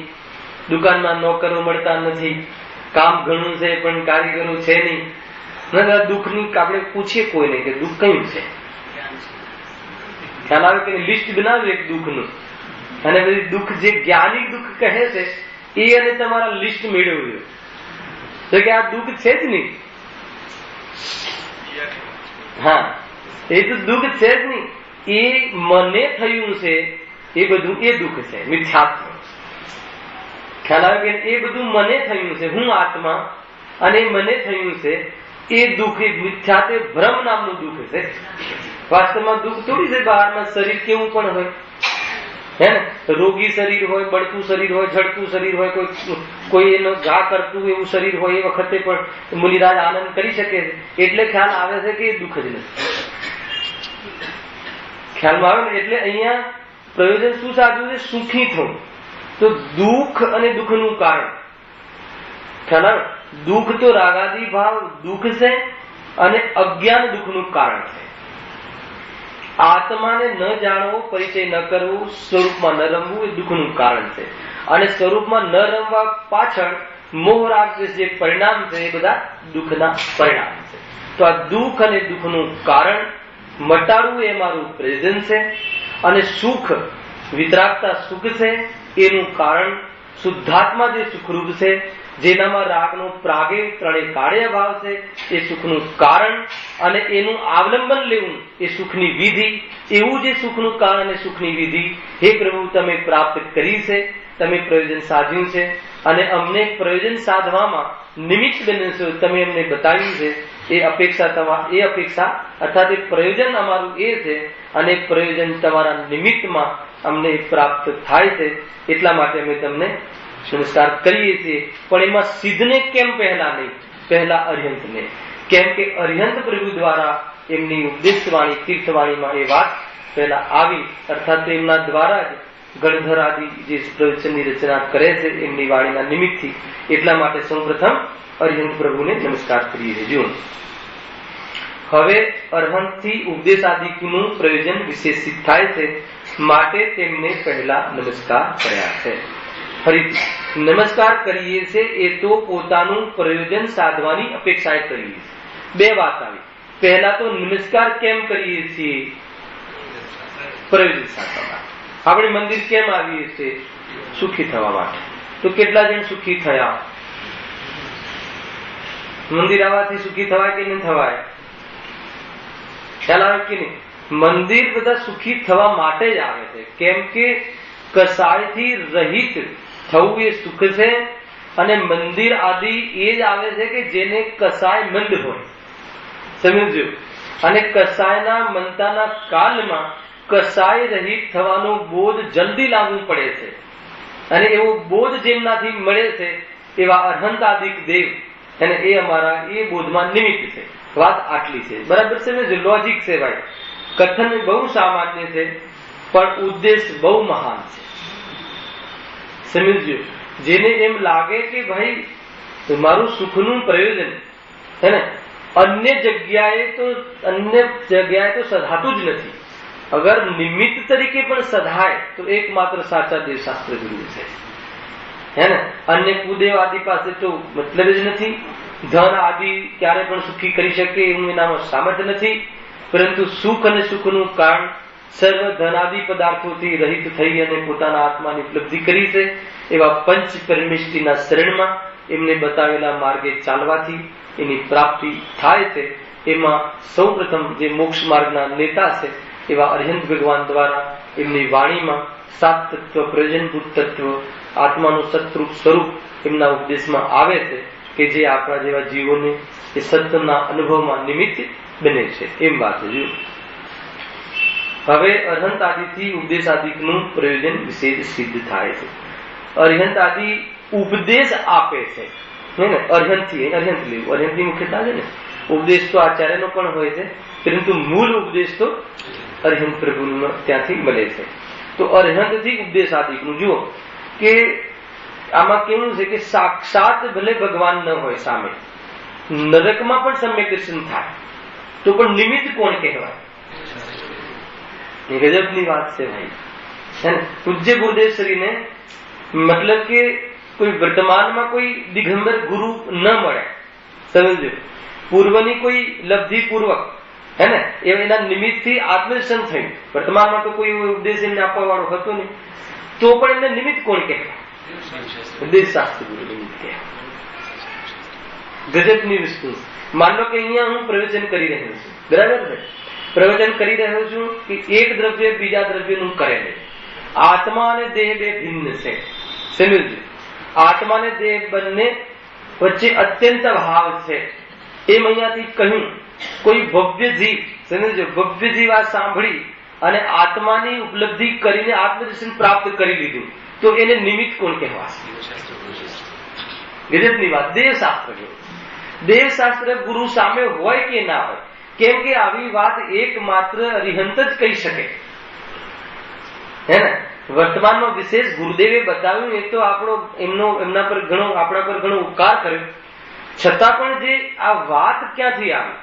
દુકાનમાં નોકરો મળતા નથી, કામ ઘણું છે પણ કારીગરો છે નહીં. દુઃખની આપણે પૂછીએ કોઈને કે દુઃખ કયું છે, ખ્યાલ આવે કે લિસ્ટ બનાવ્યું એક દુઃખનું, અને પછી દુઃખ જે જ્ઞાની દુઃખ કહે છે એ અને તમારા લિસ્ટ મેળવ્યું તો કે આ દુઃખ છે જ નહીં. હા, એ તો દુઃખ છે જ નહીં. એ મને થયું છે એ બધું એ દુઃખ છે, મિથ્યાત્વ. ખ્યાલ આવે કે એ બધું મને થયું છે, હું આત્મા, અને મને થયું છે એ દુઃખ, એ મિથ્યાત્વ ભ્રમ નામનું દુઃખ છે. વાસ્તવમાં દુઃખ થોડી છે. બહારમાં શરીર કેવું પણ હોય, હે ને? રોગી શરીર હોય, બળતું શરીર હોય, ઝડતું શરીર હોય, કોઈ એનો ઘા કરતું એવું શરીર હોય, એ વખતે પણ મુનિરાજ આનંદ કરી શકે છે. એટલે ખ્યાલ આવે છે કે એ દુઃખ જ નથી. ખ્યાલમાં આવે ને? એટલે અહીંયા પ્રયોજન શું સાધવું છે? સુખી થવું. તો દુઃખ અને દુઃખનું કારણ, ખ્યાલ આવે? દુઃખ તો રાગાદી ભાવ દુઃખ છે, અને અજ્ઞાન દુઃખનું કારણ છે. આત્માને ન જાણવો, પરિચય ન કરવો, સ્વરૂપમાં ન રમવું એ દુઃખનું કારણ છે. અને સ્વરૂપમાં ન રમવા પાછળ મોહરાગ જે પરિણામ છે એ બધા દુઃખના પરિણામ છે. તો આ દુઃખ અને દુઃખનું કારણ મટાડવું એ મારું પ્રયોજન છે. અને સુખ, વિતરાગતા સુખ છે, એનું કારણ શુદ્ધાત્મા જે સુખરૂપ છે, જેનામાં રાગનો પ્રાગે ત્રણે કાળે અભાવ છે, એ સુખનું કારણ. અને એનું અવલંબન લેવું એ સુખની વિધિ. એવું જે સુખનું કારણ અને સુખની વિધિ, હે પ્રભુ તમે પ્રાપ્ત કરી છે, તમે પ્રયોજન સાધ્યું છે, અને અમને પ્રયોજન સાધવામાં નિમિત્ત બને છે, તમે અમને બતાવ્યું છે. એ અપેક્ષા અર્થાત એ પ્રયોજન અમારું એ છે, અને પ્રયોજન તમારા નિમિત્તમાં અમને પ્રાપ્ત થાય છે. એટલા માટે અમે તમને નમસ્કાર કરીએ છીએ. પણ એમાં સિદ્ધને કેમ પહેલા નહીં? પહેલા અરિહંતને. કેમ કે અરિહંત પ્રભુ દ્વારા એમની ઉપદેશવાણી, તીર્થવાણીમાં એ વાત પહેલા આવી, અર્થાત એમના દ્વારા જ ગણધર આદિ જે પ્રવચનની રચના કરે છે એમની વાણીના નિમિત્તથી. એટલા માટે સૌપ્રથમ અરિહંત પ્રભુને નમસ્કાર કરીએ છીએ. હવે અરહંતથી ઉપદેશ આદિનું પ્રયોજન વિશેષિત થાય છે, માટે તેમને પહેલા નમસ્કાર કર્યા છે. ફરીથી નમસ્કાર કરીએ છે એ તો પોતાનું પ્રયોજન સાધવાની અપેક્ષાએ કરીએ છીએ. બે વાત આવી. પહેલા તો નમસ્કાર કેમ કરીએ છીએ? પ્રયોજન સાધવા માટે. આપણે મંદિર કેમ આવીએ છીએ? સુખી થવા માટે. તો કેટલા જણ સુખી થયા? મંદિર આવવાથી સુખી થવાય કે નહીં થવાય? ખ્યાલ આવે કે નહીં? મંદિર બધા સુખી થવા માટે જ આવે છે. કેમ કે કસાયથી રહિત થવું એ સુખ છે. અને મંદિર આદિ એ જ આવે છે કે જેને કસાય મંદ હોય, સમજો. અને કસાયના મંતાના કાલમાં કસાય રહિત થવાનો બોધ જલ્દી લાવવું પડે છે. અને એવો બોધ જેમનાથી મળે છે એવા અરહંત આદિક દેવ, અને એ અમારા એ બોધમાં નિમિત્ત છે. વાત આટલી છે. બરાબર છે? લોજિક છે ભાઈ. કથન બહુ સામાન્ય છે, પણ ઉદ્દેશ બહુ મહાન છે. સમજ્યો? જેને એમ લાગે કે ભાઈ મારું સુખનું પ્રયોજન હે ને અન્ય જગ્યાએ તો સધાતું જ નથી. અગર નિમિત્ત તરીકે પણ સધાય તો એકમાત્ર સાચા દેવશાસ્ત્ર ગુરુ છે, હે ને. અન્ય કુદેવ આદિ પાસે તો મતલબ જ નથી. ધન આદિ ક્યારે પણ સુખી કરી શકે એવું એનામાં સામર્થ્ય નથી. પરંતુ સુખ અને સુખનું કારણ સર્વ ધનાદિ પદાર્થોથી રહિત થઈ અને પોતાના આત્માની ઉપલબ્ધિ કરી છે એવા પંચ પરમેષ્ટિના શરણમાં એમને બતાવેલા માર્ગે ચાલવાથી એની પ્રાપ્તિ થાય છે. એમાં સૌ પ્રથમ જે મોક્ષ માર્ગના નેતા છે એવા અરિહંત ભગવાન દ્વારા એમની વાણીમાં સાત તત્વ, પ્રયોજનભૂત તત્વ, આત્માનું સતરૂપ સ્વરૂપ એમના ઉપદેશમાં આવે છે કે જે આપણા જેવા જીવોને એ સત્યના અનુભવમાં નિમિત્ત બને છે. એમ વાત છે. હવે અરહંત આદિથી ઉપદેશ આદિનું પ્રયોજન વિશેષ સિદ્ધ થાય છે. અરિહંત આદિ ઉપદેશ આપે છે ને. અરિહંતથી લેવું, અરિહંતની મુખ્યતા છે ને. ઉપદેશ તો આચાર્યનો પણ હોય છે, પરંતુ મૂળ ઉપદેશ તો અરિહંત પ્રભુનો ત્યાંથી મળે છે. તો અરિહંતથી ઉપદેશ આદિકનું જુઓ કે આમાં કેવું છે કે સાક્ષાત ભલે ભગવાન ન હોય સામે, નરકમાં પણ સમ્યક દર્શન થાય તો પણ નિમિત્ત કોણ કહેવાય? ગજબની વાત છે ભાઈ. પૂજ્ય ગુરુદેવ શ્રીને મતલબ કે કોઈ વર્તમાનમાં કોઈ દિગંબર ગુરુ ન મળે, સમજો, પૂર્વની કોઈ લબ્ધિ પૂર્વક હે ને એના નિમિત્તથી આત્મદર્શન થયું. વર્તમાનમાં તો કોઈ ઉપદેશ એમને આપવા વાળો હતો નહીં, તો પણ એમને નિમિત્ત કોણ કહેવાય? દેવશાસ્ત્ર ગુરુ નિમિત્ત કહેવાય. ગજબની વસ્તુ. માન લો કે અહીંયા હું પ્રવચન કરી રહ્યો છું, બરાબર છે? પ્રવચન કરી રહ્યો છું કે એક દ્રવ્ય બીજા દ્રવ્યનું કરે નહીં. આત્મા અને દેહ બે ભિન્ન છે, સમજજો. આત્મા અને દેહ બંને વચ્ચે અત્યંત ભાવ છે. એમ અહીંયાથી કહ્યું કોઈ ભવ્ય જીવ, સમજજો, ભવ્ય જીવ આ સાંભળી અને આત્માની ઉપલબ્ધિ કરીને આત્મદર્શન પ્રાપ્ત કરી લીધું તો એને નિમિત્ત કોણ કહેવાશે? ગજબની વાત. દેવશાસ્ત્ર ગુરુ. દેવશાસ્ત્ર ગુરુ સામે હોય કે ના હોય, કેમ કે આવી વાત એકમાત્ર અરિહંત જ કહી શકે, હે ને. વર્તમાનમાં વિશેષ ગુરુદેવે બતાવ્યું એ તો એમના પર ઘણો, આપણા પર ઘણો ઉપકાર કર્યો, છતાં પણ જે આ વાત ક્યાંથી આવી?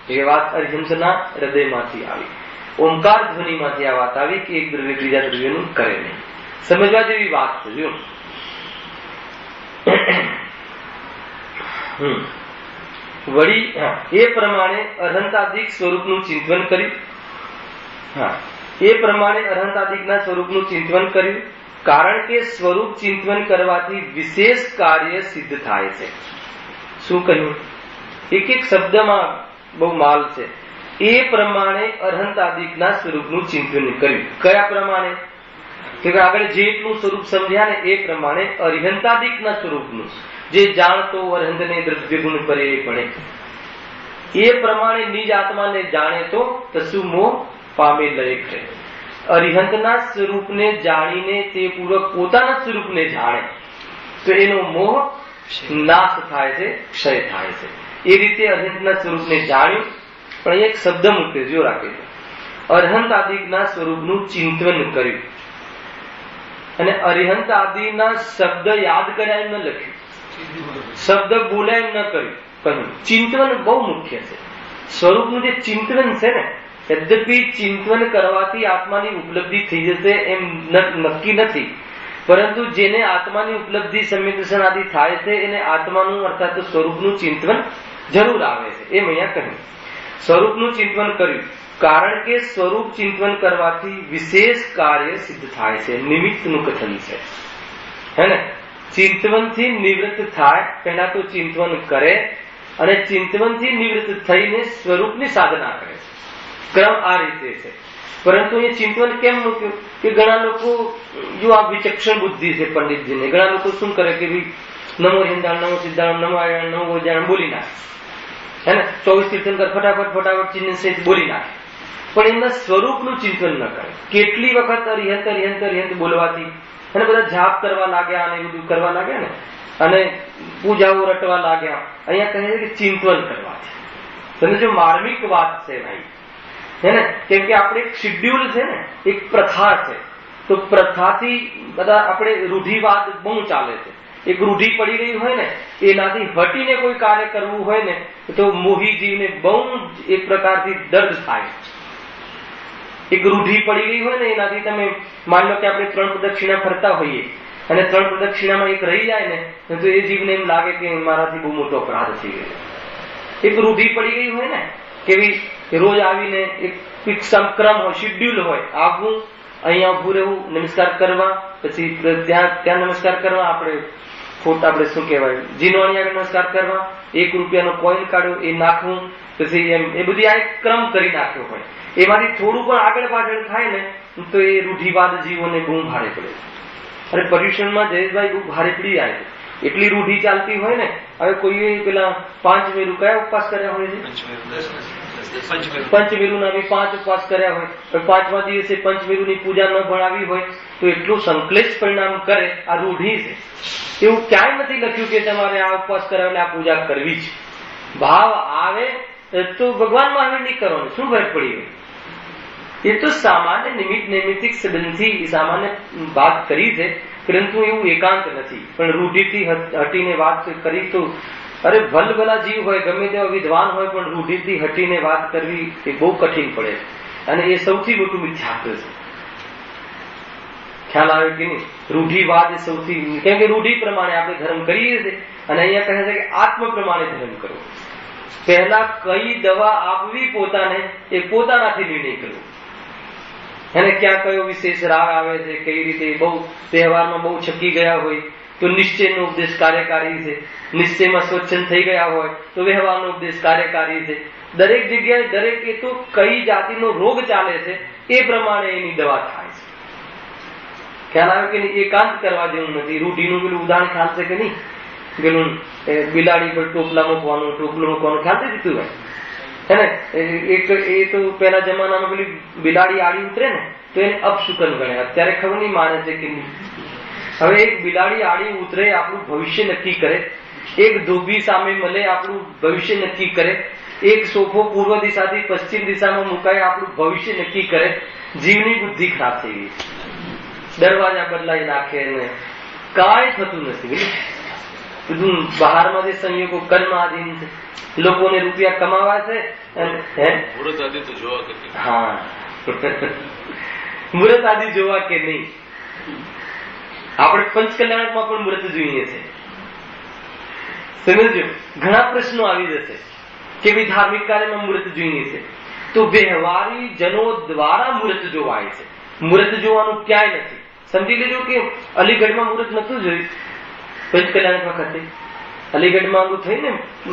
એ વાત અરિહંતના હૃદયમાંથી આવી, ઓમકાર ધ્વનિમાંથી આ વાત આવી કે એક દ્રવ્ય બીજા દ્રવ્યનું કરે નહીં. સમજવા જેવી વાત છે. જો વળી એ પ્રમાણે અરહંતાદિક સ્વરૂપનું ચિંતન કર્યું. એ પ્રમાણે અરહંતાદિકના સ્વરૂપનું ચિંતન કર્યું, કારણ કે સ્વરૂપ ચિંતન કરવાથી વિશેષ કાર્ય સિદ્ધ થાય છે. શું કહ્યું? એક એક શબ્દમાં બહુ માલ છે. એ પ્રમાણે અરહંતાદિકના સ્વરૂપનું ચિંતન કર્યું. કયા પ્રમાણે? કે આગળ જેટલું સ્વરૂપ સમજ્યા ને એ પ્રમાણે અરિહંતાદિકના સ્વરૂપનું, જે જાણતો અરહંતને દ્રવ્ય ગુણ કરે એ ભણે, એ પ્રમાણે નિજ આત્માને જાણે તો તસુ મોહ પામે લય છે. અરિહંતના સ્વરૂપને જાણીને તે પૂર્વક પોતાના સ્વરૂપને જાણે તો એનો મોહ નાશ થાય છે, ક્ષય થાય છે. એ રીતે અરિહંતના સ્વરૂપને જાણ્યું. પણ એક શબ્દ મૂક્યો, જો રાખે, અરહંત આદિના સ્વરૂપનું ચિંતન કર્યું. અને અરિહંત આદિના શબ્દ યાદ કર્યા એમ ન લખ્યું, શબ્દ બોલાય એમ ન કહ્યું. ચિંતન બહુ મુખ્ય છે. સ્વરૂપનું જે ચિંતન છે ને, યદ્યપિ ચિંતન કરવાથી આત્માની ઉપલબ્ધિ થઈ જશે એમ નક્કી નથી, પરંતુ જેને આત્માની ઉપલબ્ધિ સમ્યક દર્શન આદિ થાય છે એને આત્માનું અર્થાત સ્વરૂપનું ચિંતન જરૂર આવે છે. એમ અહીંયા કહ્યું સ્વરૂપનું ચિંતન કર્યું, કારણ કે સ્વરૂપ ચિંતન કરવાથી વિશેષ કાર્ય સિદ્ધ થાય છે. નિમિત્તનું કથન છે, હે ને. ચિંતવનથી નિવૃત્ત થાય, પહેલા તો ચિંતન કરે અને ચિંતવનથી નિવૃત્ત થઈને સ્વરૂપની સાધના કરે છે. ક્રમ આ રીતે છે. પરંતુ એ ચિંતન કેમ મૂક્યું? કે ઘણા લોકો, જો આ વિચક્ષણ બુદ્ધિ છે પંડિતજીને, ઘણા લોકો શું કરે કે ભાઈ નમો હિંદાણ, નમો સિદ્ધાણ, નમો આયણ, નમો ગોજાણ બોલી નાખે, હે ને. 24 તીર્થંકર ફટાફટ ચિહ્ન સહિત બોલી નાખે, પણ એમના સ્વરૂપનું ચિંતન ન કરે. કેટલી વખત અરિહંત બોલવાથી અને બધા જાપ કરવા લાગ્યા અને બધું કરવા લાગ્યા ને, અને પૂજાઓ રટવા લાગ્યા. અહીંયા કહે છે કે ચિંતન કરવાથી. તમે જો માર્મિક વાત છે ભાઈ, હે ને, કેમ કે આપણે એક શિડ્યુલ છે ને, એક પ્રથા છે, તો પ્રથાથી બધા આપણે રૂઢિવાદ બહુ ચાલે છે. એક રૂઢિ પડી ગઈ હોય ને, એનાથી હટીને કોઈ કાર્ય કરવું હોય ને તો મોહી જીવને બહુ એક પ્રકારથી દર્દ થાય. એક રૂઢિ પડી ગઈ હોય ને એનાથી તમે માની લો કે આપણે 3 પ્રદક્ષિણા ફરતા હોઈએ અને 3 પ્રદક્ષિણામાં એક રહી જાય ને તો એ જીવને એમ લાગે કે મારાથી બહુ મોટો અપરાધ થઈ ગયો. એક રૂઢિ પડી ગઈ હોય ને કેવી રોજ આવીને એક ફિક્સ ક્રમ હોય, શિડ્યુલ હોય, આવવું, અહીંયા ઉભું રહેવું, નમસ્કાર કરવા, પછી ત્યાં નમસ્કાર કરવા, આપણે શું કહેવાય જીનવાણી આગળ નમસ્કાર કરવા, 1 રૂપિયાનો કોઈન કાઢ્યો એ નાખવું, પછી એમ એ બધી આ એક ક્રમ કરી નાખ્યો હોય. એમાંથી થોડું પણ આગળ પાછળ થાય ને તો એ રૂઢિવાદ જીવોને બહુ ભારે પડે. અરે પર્યુષણમાં જયેશભાઈ બહુ ભારે પડી જાય, એટલી રૂઢિ ચાલતી હોય ને. હવે કોઈ પેલા 5 મેરુ કયા ઉપવાસ કર્યા હોય છે? પંચમેરુના 5 ઉપવાસ કર્યા હોય, 5મા દિવસે પંચમેરુની પૂજા ન ભણાવી હોય તો એટલું સંકલેશ પરિણામ કરે. આ રૂઢિ છે. એવું ક્યાંય નથી લખ્યું કે તમારે આ ઉપવાસ કર્યા એટલે આ પૂજા કરવી છે. ભાવ આવે તો ભગવાન મહાવીરની કરો ને શું ફરક પડી ગયો? એ તો સામાન્ય નિમિત્ત નૈમિતિક સંબંધથી સામાન્ય વાત કરી છે, પરંતુ એવું એકાંત નથી. પણ રૂઢિથી હટીને વાત કરી તો અરે ભલભલા જીવ હોય, ગમે તેવા વિદ્વાન હોય, પણ રૂઢિથી હટીને વાત કરવી એ બહુ કઠિન પડે. અને એ સૌથી મોટું મિથ્યાત્વ છે. ખ્યાલ આવે કે નહીં? રૂઢિવાદ એ સૌથી, કેમ કે રૂઢિ પ્રમાણે આપણે ધર્મ કરીએ છીએ અને અહીંયા કહે છે કે આત્મ પ્રમાણે ધર્મ કરો. પહેલા કઈ દવા આપવી પોતાને એ પોતાનાથી નિર્ણય કરવો. એને ક્યાં કયો વિશેષ રાગ આવે છે, કઈ રીતે બહુ તહેવારમાં બહુ છકી ગયા હોય તો નિશ્ચયનો ઉપદેશ કાર્યકારી છે, નિશ્ચયમાં સ્વચ્છંદ થઈ ગયા હોય તો વ્યવહારનો ઉપદેશ કાર્યકારી છે. દરેક જગ્યાએ દરેક એ તો કઈ જાતિનો રોગ ચાલે છે એ પ્રમાણે એની દવા થાય છે. ખ્યાલ આવે કે નહીં? એકાંત કરવા જેવું નથી. રૂઢિનું પેલું ઉદાહરણ ખ્યાલ છે કે નહીં? પેલું બિલાડી પર ટોપલા મૂકવાનું, ટોપલું મૂકવાનું ખ્યાલ છે દીધું હોય હે ને? એ તો પેલા જમાનામાં પેલી બિલાડી આડી ઉતરે ને તો એને અપશુકન ગણે. અત્યારે ખબર નહીં માને છે કે નહીં. હવે એક બિલાડી આડી ઉતરે આપણું ભવિષ્ય નક્કી કરે, એક ધોબી સામે મળે આપણું ભવિષ્ય નક્કી કરે, એક સોફો પૂર્વ દિશાથી પશ્ચિમ દિશામાં મુકાય આપણું ભવિષ્ય નક્કી કરે. જીવની બુદ્ધિ ખરાબ થઈ ગઈ. દરવાજા બદલાઈ નાખે ને કાંઈ થતું નથી. બધું બહારમાં જે સંયોગો કર્મ આધીન છે, લોકોને રૂપિયા કમાવા છે. હા, મુહૂર્ત આદિ જોવા કે નહીં? આપણે પંચકલ્યાણમાં પણ મુહૂર્ત જોઈએ છે. સમજો, ઘણા પ્રશ્નો આવી જશે કે ભાઈ ધાર્મિક કાર્યમાં મુહૂર્ત જોઈએ છે તો વ્યવહારી જનો દ્વારા મુહૂર્ત જોવાય છે. મુહૂર્ત જોવાનું ક્યાંય નથી. સમજી લેજો કે અલીગઢમાં મુહૂર્ત નતું જોયું પંચકલ્યાણ વખતે. અલીગઢમાં થઈ ને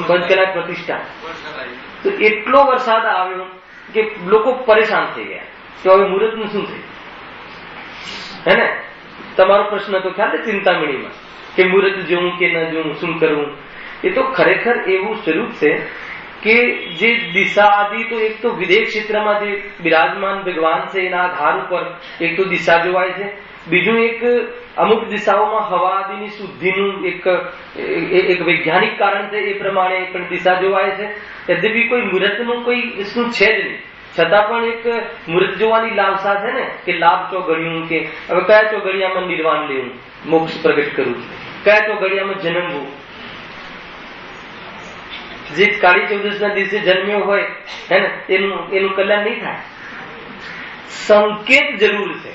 પંચકલ્યાણ પ્રતિષ્ઠા, તો એટલો વરસાદ આવ્યો કે લોકો પરેશાન થઈ ગયા કે હવે મુહૂર્ત નું શું થયું? હે ને? તમારો પ્રશ્ન તો ખ્યાલ છે ચિંતામણીમાં કે મુહૂર્ત જોવું કે ન જોવું, શું કરવું? એ તો ખરેખર એવું સ્વરૂપ છે કે જે દિશા આદિ તો એક તો વિદેશ ક્ષેત્રમાં જે બિરાજમાન ભગવાન છે એના આધાર ઉપર એક તો દિશા જોવાય છે. બીજું એક અમુક દિશાઓમાં હવા આદિની શુદ્ધિનું એક વૈજ્ઞાનિક કારણ છે, એ પ્રમાણે પણ દિશા જોવાય છે. યદ્યપી કોઈ મુહૂર્તનું કોઈ વિષ્ણુ છે જ નહીં, છતાં પણ એક મુહૂર્ત જોવાની લાલસા છે ને કે લાભ ચોઘડિયું, કે હવે કયા ચોઘડિયામાં નિર્વાણ લેવું, મોક્ષ પ્રગટ કરવું, કયા ચોઘડિયામાં જન્મવું. જે કાળી ચૌદશ ના દિવસે જન્મ્યો હોય હે ને એનું કલ્યાણ નહીં થાય. સંકેત જરૂર છે.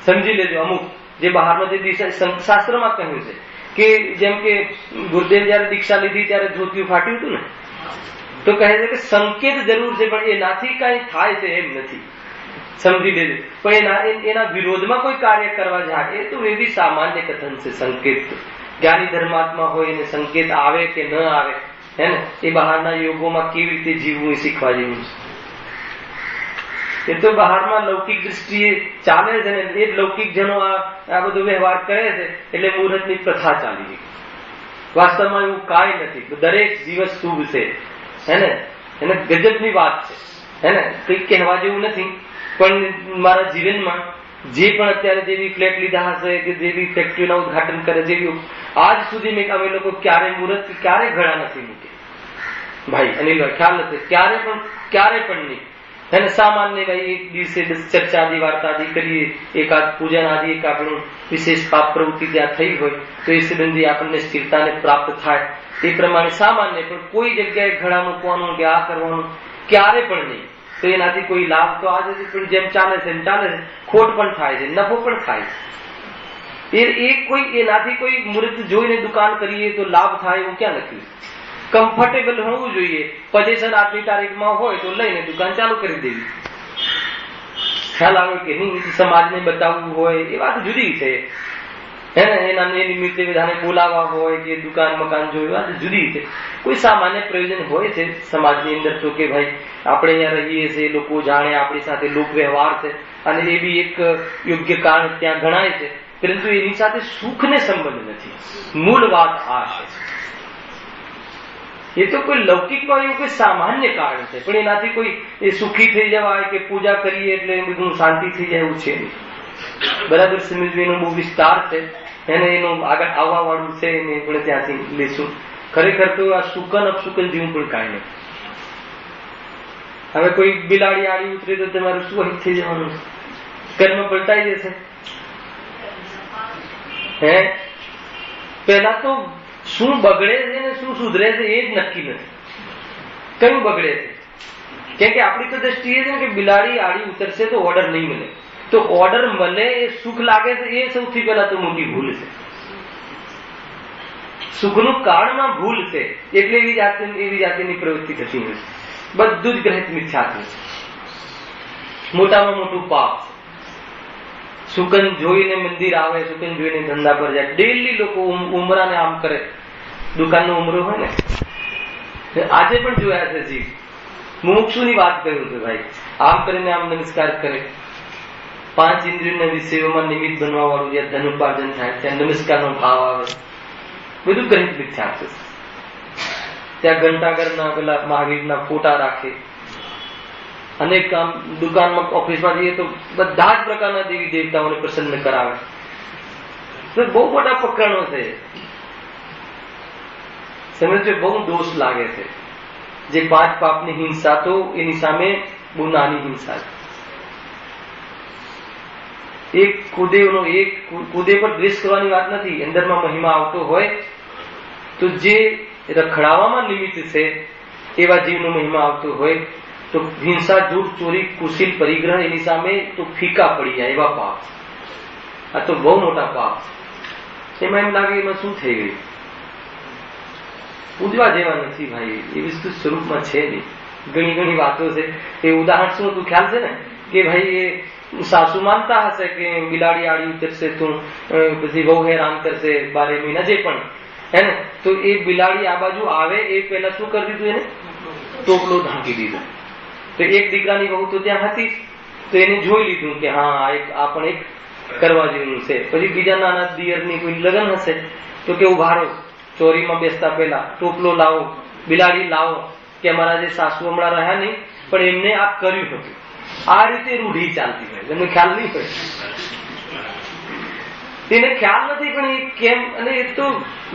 સમજી લેજો. અમુક જે બહારમાં જે દિશા શાસ્ત્રમાં કહ્યું છે કે જેમ કે ગુરુદેવ જયારે દીક્ષા લીધી ત્યારે ધોતિયું ફાટ્યું હતું ને, તો કહે છે કે સંકેત જરૂર છે પણ એનાથી કઈ થાય છે એમ નથી. સમજી લેજો. પણ એના વિરોધમાં કોઈ કાર્ય કરવા જાય એ તો એવી સામાન્ય કથન છે. સંકેત જ્ઞાની ધર્માત્મા હોય એને સંકેત આવે કે ન આવે હે ને, એ બહારના યોગોમાં કેવી રીતે જીવવું એ શીખવા જેવું છે. એ તો બહારમાં લૌકિક દ્રષ્ટિએ ચાલે છે ને, એ લૌકિક જનો આ બધો વ્યવહાર કરે છે એટલે મુહૂર્તની પ્રથા ચાલી ગઈ. વાસ્તવમાં એવું કાંઈ નથી. દરેક દિવસ શુભ છે હે ને, એને ગજબની વાત છે હે ને, કઈ કહેવા જેવું નથી. પણ મારા જીવનમાં જે પણ અત્યારે જેવી ફ્લેટ લીધા હશે કે જેવી ફેક્ટરીના ઉદઘાટન કરે, જેવી આજ સુધી મેં અમે લોકો ક્યારે મુહૂર્ત ક્યારે ઘડા નથી મૂકે ભાઈ. અને ખ્યાલ નથી ક્યારે પણ નહીં. એને સામાન્ય ભાઈ એક દિવસે ચર્ચા આદિ વાર્તા આદિ કરીએ, એકાદ પૂજન આદિ એક આપણું વિશેષ પાપ પ્રવૃત્તિ ત્યાં થઈ હોય તો એ સંબંધી આપણને સ્થિરતાને પ્રાપ્ત થાય એ પ્રમાણે સામાન્ય. પણ કોઈ જગ્યાએ ઘડા મૂકવાનું કે આ કરવાનું ક્યારે પણ નહીં. તો એનાથી કોઈ લાભ તો આજે પણ જેમ ચાલે છે એમ ચાલે છે, ખોટ પણ થાય છે, નફો પણ થાય છે. એનાથી કોઈ મુહૂર્ત જોઈને દુકાન કરીએ તો લાભ થાય એવું ક્યાં લખ્યું? કમ્ફર્ટેબલ હોવું જોઈએ. પોઝિશન આજની તારીખમાં હોય તો લઈને દુકાન ચાલુ કરી દેવી. ખ્યાલ આવે કે નહીં? સમાજને બતાવવું હોય એ વાત જુદી છે, હે ને? એના નિમિત્તે બધાને બોલાવવા હોય કે દુકાન મકાન જોયું, વાત જુદી છે. કોઈ સામાન્ય પ્રયોજન હોય છે સમાજની અંદર તો કે ભાઈ આપણે અહીંયા રહીએ છીએ, લોકો જાણે આપણી સાથે લોક વ્યવહાર છે અને એ બી એક યોગ્ય કારણ ત્યાં ગણાય છે. પરંતુ એની સાથે સુખને સંબંધ નથી. મૂળ વાત આ છે. એ તો કોઈ લૌકિકમાં એવું કોઈ સામાન્ય કારણ છે, પણ એનાથી કોઈ એ સુખી થઈ જવાય કે પૂજા કરીએ એટલે બધું શાંતિ થઈ જાય એવું છે નહીં. બરાબર સમજવું, એનો બહુ વિસ્તાર છે, એને એનું આગળ આવવા વાળું છે, એને પણ ત્યાંથી લેશું. ખરેખર તો આ સુકન અપસુકન જેવું પણ કાંઈ નથી. હવે કોઈ બિલાડી આડી ઉતરે તો તમારું શું હિત થઈ જવાનું? કર્મ પલટાઈ જશે. હે, પેલા તો શું બગડે છે ને શું સુધરે છે એ જ નક્કી નથી. કયું બગડે છે? કેમ કે આપણી તો દ્રષ્ટિએ છે કે બિલાડી આડી ઉતરશે તો ઓર્ડર નહીં મળે. તો ઓર્ડર મળે એ સુખ લાગે છે, એ સૌથી પહેલા તો મોટી ભૂલ છે. સુખનું કારણમાં ભૂલ છે એટલે એવી જાતિની પ્રવૃત્તિ થતી હોય. બધું જ ગ્રહિત મિથ્યા છે. મોટામાં મોટું પાપ. સુકન જોઈને મંદિર આવે, સુકન જોઈને ધંધા પર જાય. ડેલી લોકો ઉમરાને આમ કરે. દુકાનનો ઉમરો હોય ને, આજે પણ જોયા છે જી. મુમુક્ષુની વાત કર્યું છે ભાઈ. આમ કરીને આમ નમસ્કાર કરે. 5 ઇન્દ્રિયોના વિષયોમાં નિમિત્ત બનવા વાળું જ્યાં ધન ઉપાર્જન થાય ત્યાં નમસ્કારનો ભાવ આવે. બધું ગ્રહિત મિથ્યા છે. ત્યાં ઘંટાઘરના પેલા મહાવીરના ફોટા રાખે. અનેક કામ દુકાનમાં ઓફિસમાં જઈએ તો બધા જ પ્રકારના દેવી દેવતાઓને પ્રસન્ન કરાવે. તો બહુ મોટા પ્રકરણો છે. સમજો, બહુ દોષ લાગે છે. જે 5 પાપની હિંસા તો એની સામે બહુ નાની હિંસા છે. એક કુદે પર દ્વેષ કરવાની વાત નથી. અંદરમાં મહિમા આવતો હોય તો જે રખડાવવામાં નિમિત્ત છે એવા જીવનો મહિમા આવતો હોય તો હિંસા, જૂઠ, ચોરી, કુશીલ, પરિગ્રહ એની સામે તો ફીકા પડી જાય એવા પાપ. આ તો બહુ મોટા પાપ છે. એમાં એમ લાગે એમાં શું થઈ ગયું? પૂજવા જેવા નથી ભાઈ. એ વસ્તુ સ્વરૂપમાં છે નહીં. ઘણી વાતો છે. એ ઉદાહરણ શું હતું ખ્યાલ છે ને કે ભાઈ એ સાસુ માનતા હશે કે બિલાડી આડી ઉતરશે તો પછી બહુ હેરાન કરશે 12 મહિના જે પણ, હે ને? તો એ બિલાડી આ બાજુ આવે એ પહેલા શું કરી દીધું? એને ટોપલો ઢાંકી દીધો. તો એક દીકરાની બહુ તો ત્યાં હતી તો એને જોઈ લીધું કે હા આ પણ એક કરવા જેવું છે. પછી બીજા નાના દિયરની કોઈ લગ્ન હશે તો કે ઉભા રહો, ચોરીમાં બેસતા પહેલા ટોપલો લાવો, બિલાડી લાવો, કે અમારા જે સાસુ હમણાં રહ્યા નહીં પણ એમને આ કર્યું હતું. આ રીતે રૂઢી ચાલતી હોય. તમને ખ્યાલ નહીં હોય, તેને ખ્યાલ નથી પણ એ કેમ. અને એ તો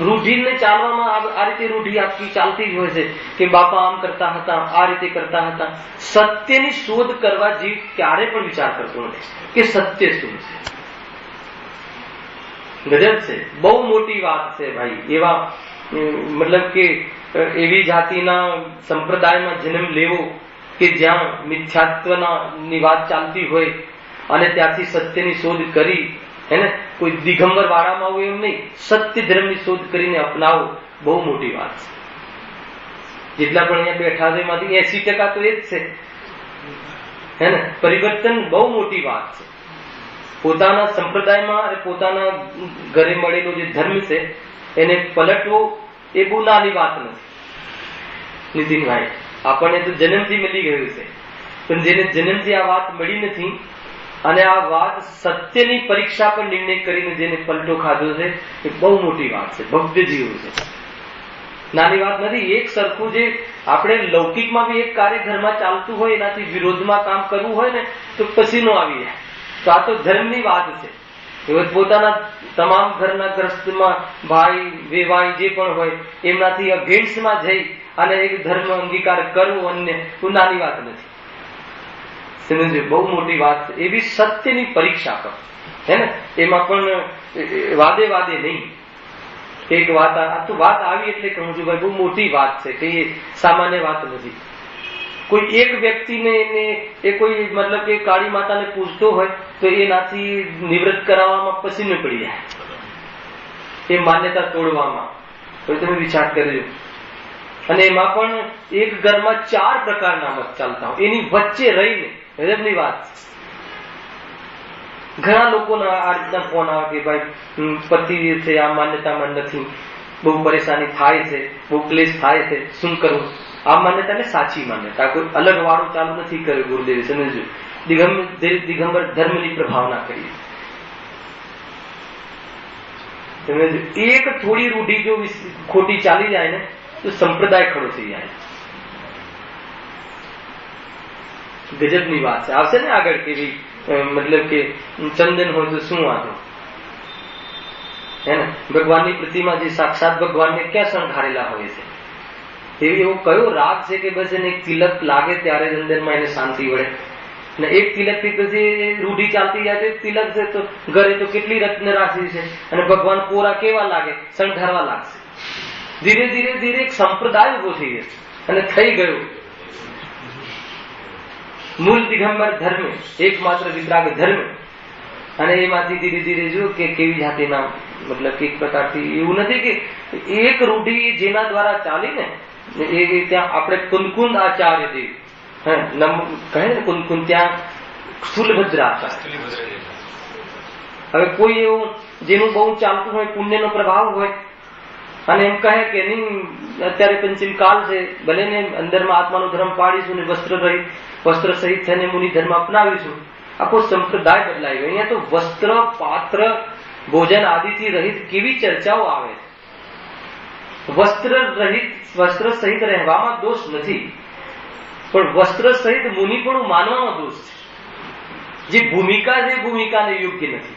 રૂઢીને ચાલવામાં આ રીતે રૂઢી આખી ચાલતી જ હોય છે કે બાપા આમ કરતા હતા, આ રીતે કરતા હતા. સત્યની શોધ કરવા જીવ ક્યારે પણ વિચાર કરતો નથી કે સત્ય શું છે. ગજબ છે. બહુ મોટી વાત છે ભાઈ. એવા મતલબ કે એવી જાતિના સંપ્રદાયમાં જન્મ લેવો કે જ્યાં મિથ્યાત્વની વાત ચાલતી હોય અને ત્યાંથી સત્યની શોધ કરી, હેને? કોઈ દિગંબર વાળામાં આવું એમ નહીં, સત્ય ધર્મની શોધ કરીને અપનાવો, બહુ મોટી વાત છે. જેટલા પણ અહીંયા બેઠા છે એમાંથી 80% તો એ જ છે, હે ને? પરિવર્તન બહુ મોટી વાત છે. પોતાના સંપ્રદાયમાં અને પોતાના ઘરે મળેલો જે ધર્મ છે એને પલટવો એ બહુ નાની વાત નથી. નીતિનભાઈ, આપણને તો જન્મથી મળી ગયું છે, પણ જેને જન્મથી આ વાત મળી નથી અને આ વાત સત્યની પરીક્ષા પર નિર્ણય કરીને જેને પલટો ખાધો છે એ બહુ મોટી વાત છે. ભવ્ય જીવો છે, નાની વાત નથી. એક સરખું જે આપણે લૌકિકમાં બી એક કાર્ય ઘરમાં ચાલતું હોય એનાથી વિરોધમાં કામ કરવું હોય ને તો પસીનો આવી જાય. તો આ તો ધર્મની વાત છે. પોતાના તમામ ઘરના ગ્રસ્તમાં ભાઈ વેવાઈ જે પણ હોય એમનાથી અગેન્સ્ટમાં જઈ અને એક ધર્મ અંગીકાર કરવો અન્ય નાની વાત નથી. સમજો, બહુ મોટી વાત છે. એ બી સત્યની પરીક્ષા પર, હે ને? એમાં પણ વાદે વાદે નહીં. એક વાત આ તો વાત આવી એટલે કહું છું ભાઈ, બહુ મોટી વાત છે, કે એ સામાન્ય વાત નથી. કોઈ એક વ્યક્તિને એ કોઈ મતલબ કે કાળી માતાને પૂછતો હોય તો એનાથી નિવૃત્ત કરાવવામાં પસીને પડી જાય, એ માન્યતા તોડવામાં. તો તમે વિચાર કરજો. અને એમાં પણ એક ઘરમાં 4 પ્રકારના મત ચાલતા હોય, એની વચ્ચે રહીને. ગજબની વાત. ઘણા લોકોના આ રીતના ફોન આવે કે ભાઈ પતિ છે આ માન્યતામાં નથી, બહુ પરેશાની થાય છે, બહુ ક્લેશ થાય છે, શું કરવું? આ માન્યતા ને સાચી માન્યતા, કોઈ અલગ વાળો ચાલુ નથી કર્યો ગુરુદેવે. સમજો, દિગંબર ધર્મની પ્રભાવના કરી. એક થોડી રૂઢી જો ખોટી ચાલી જાય ને તો સંપ્રદાય ખડો થઈ જાય. ગજબની વાત છે. આવશે ને આગળ કેવી, મતલબ કે ચંદન હોય તો શું વાંધો, હે ને? ભગવાનની પ્રતિમા જે સાક્ષાત ભગવાનને ક્યાં શણગારેલા હોય છે, એવો કયો રાગ છે કે બસ એને તિલક લાગે ત્યારે જ અંદરમાં એને શાંતિ વળે. ને એક તિલક થી પછી રૂઢી ચાલતી જાય તો તિલક છે તો ઘરે તો કેટલી રત્ન રાશિ છે, અને ભગવાન કોરા કેવા લાગે, શણગારવા લાગશે. ધીરે ધીરે ધીરે એક સંપ્રદાય ઉભો થઈ જશે, અને થઈ ગયો મૂળ દિગંબર ધર્મ, એકમાત્ર વિતરાગ ધર્મ. અને એમાંથી ધીરે ધીરે જો કે કેવી જાતિના, મતલબ કે એક પ્રકારથી એવું નથી કે એક રૂઢી જેના દ્વારા ચાલી ને એ ત્યાં આપણે કુંદકુંદ આચાર્ય દેવ કહે ને, કુંદકુંદ ત્યાં સ્થૂલભદ્ર આચાર્ય. હવે કોઈ એવું જેનું બહુ ચાલતું હોય, પુણ્યનો પ્રભાવ હોય, અને એમ કહે કે નહીં અત્યારે પંચમ કાળ છે, ભલે ને અંદરમાં આત્માનો ધર્મ પાડીશું ને વસ્ત્ર સહિત થઈને મુનિ ધર્મ અપનાવીશું, આખો સંપ્રદાય બદલાઈ ગયો. અહીંયા તો વસ્ત્ર પાત્ર ભોજન આદિથી રહિત કેવી ચર્ચાઓ આવે છે. વસ્ત્ર સહિત રહેવામાં દોષ નથી, પણ વસ્ત્ર સહિત મુનિ પણ માનવામાં દોષ છે. જે ભૂમિકા છે ભૂમિકાને યોગ્ય નથી.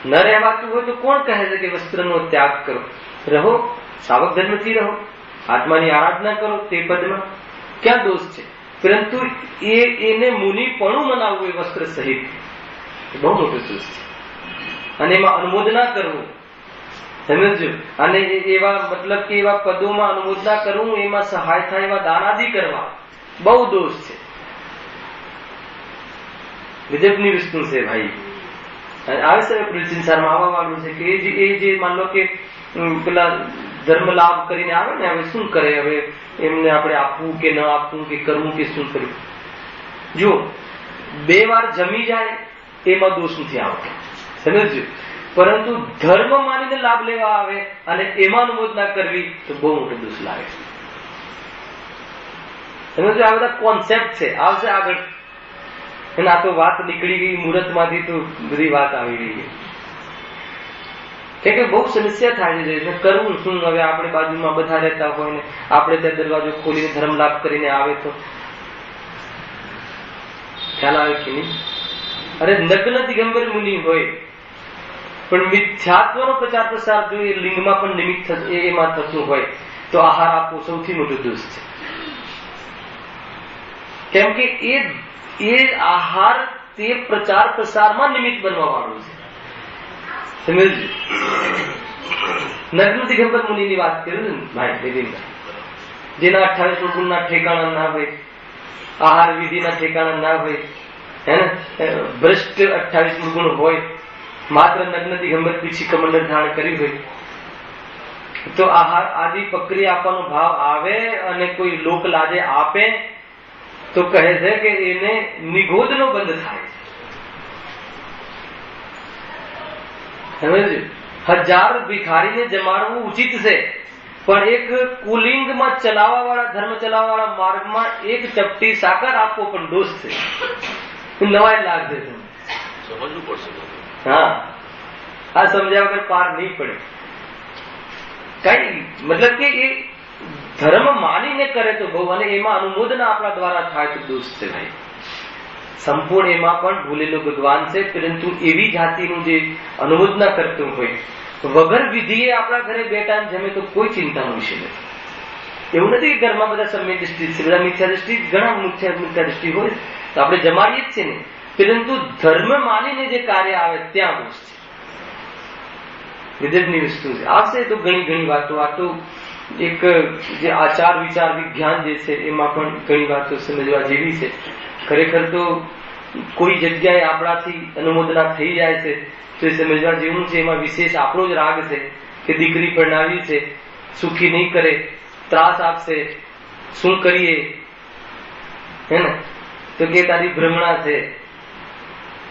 ન રહેવાતું હોય તો કોણ કહે છે કે વસ્ત્રનો ત્યાગ કરો? રહો, સાવક ધર્મથી રહો, આત્માની આરાધના કરો, તે પદમાં ક્યાં દોષ છે? પરંતુ એને મુનિપણું મનાવવું એ વસ્ત્ર સહિત બહુ મોટો દોષ છે. અને એમાં અનુમોદના કરવું, સમજો, અને એવા મતલબ કે એવા પદોમાં અનુમોદના કરવું, એમાં સહાય થાય એવા દાનાદિ કરવા બહુ દોષ છે. ગજબની વસ્તુ છે ભાઈ. આવે છે સંસારમાં આવવા વાળું છે કે એ જે માન લો કે પેલા ધર્મ લાભ કરીને આવે ને, હવે શું કરે? હવે એમને આપણે આપવું કે ન આપવું, કે કરવું કે શું કરવું? જો 2 વાર જમી જાય એમાં દોષ નથી આવતો, સમજો. પરંતુ ધર્મ માનીને લાભ લેવા આવે અને એમાં અનુમોદના કરવી તો બહુ મોટો દોષ લાગે. સમજો, આ બધા કોન્સેપ્ટ છે, આવશે આગળ. અને આ તો વાત નીકળી ગઈ મુહૂર્ત માંથી, તો બધી વાત આવી ગઈ કે બહુ સમસ્યા થાય છે. કરવું શું? હવે આપણે બાજુમાં બધા રહેતા હોય ને આપણે ત્યાં દરવાજો ખોલીને ધર્મ લાભ કરીને આવે તો ખ્યાલ આવે કે નહીં? અરે નગ્ન દિગંબર મુનિ હોય પણ મિથ્યાત્વનો પ્રચાર પ્રસાર જો એ લિંગમાં પણ નિમિત્ત એમાં થતું હોય તો આહાર આપવો સૌથી મોટો દોષ છે. કેમ કે એ આહાર તે પ્રચાર પ્રસારમાં નિમિત્ત બનવા વાળું છે. સમજ, નગ્ન દિગંબર મુનિની વાત કર્યું ને ભાઈ દેવેન્દ્ર, જેના 28 ગુણના ઠેકાણા ના હોય, આહાર વિધિના ઠેકાણા ના હોય, હે ને, ભ્રષ્ટ 28 ગુણ હોય, માત્ર નગ્ન દિગંબર પીછી કમંડળ ધારણ કરી હોય, તો આહાર આદિ પકડી આપવાનો ભાવ આવે અને કોઈ લોક લાજે આપે તો કહે છે કે એને નિગોદનો બંધ થાય છે. સમજ, 1000 ભિખારીને જમાડવું ઉચિત છે, પણ એક કુલિંગમાં ચલાવવા વાળા, ધર્મ ચલાવવા વાળા માર્ગમાં એક ચપટી સાકર આપવો પણ દોષ છે. નવાઈ લાગશે, સમજવું પડશે. હા, આ સમજ્યા વગર પાર નહીં પડે. કઈ મતલબ કે એ ધર્મ માનીને કરે તો બહુ, અને એમાં અનુમોદના આપણા દ્વારા થાય તો દોષ છે ભાઈ. સંપૂર્ણ એમાં પણ ભૂલેલો ભગવાન છે, પરંતુ એવી જાતિનું જે અનુમોદના કરતું હોય, વગર વિધિએ આપણા ઘરે બેટા જમે તો કોઈ ચિંતાનો વિષય નથી. એવું નથી કે ઘરમાં બધા સમ્ય દ્રષ્ટિ છે, બધા મિથ્યા દ્રષ્ટિ, ઘણા મિથ્યા દ્રષ્ટિ હોય, તો આપણે જમાડીએ જ છે ને, પરંતુ ધર્મ માનીને જે કાર્ય આવે ત્યાં દોષ છે. ગજબની વસ્તુ છે. આવશે તો ઘણી વાતો. આ તો એક જે આચાર વિચાર વિજ્ઞાન જે છે એમાં પણ ઘણી વાતો સમજવા જેવી છે. ખરેખર તો કોઈ જગ્યાએ આપણાથી અનુમોદના થઈ જાય છે તો એ સમજવા જેવું છે. એમાં વિશેષ આપણો જ રાગ છે કે દીકરી પરણાવી છે, સુખી નહીં કરે, ત્રાસ આપશે, શું કરીએ, હે ને? તો કે તારી ભ્રમણા છે,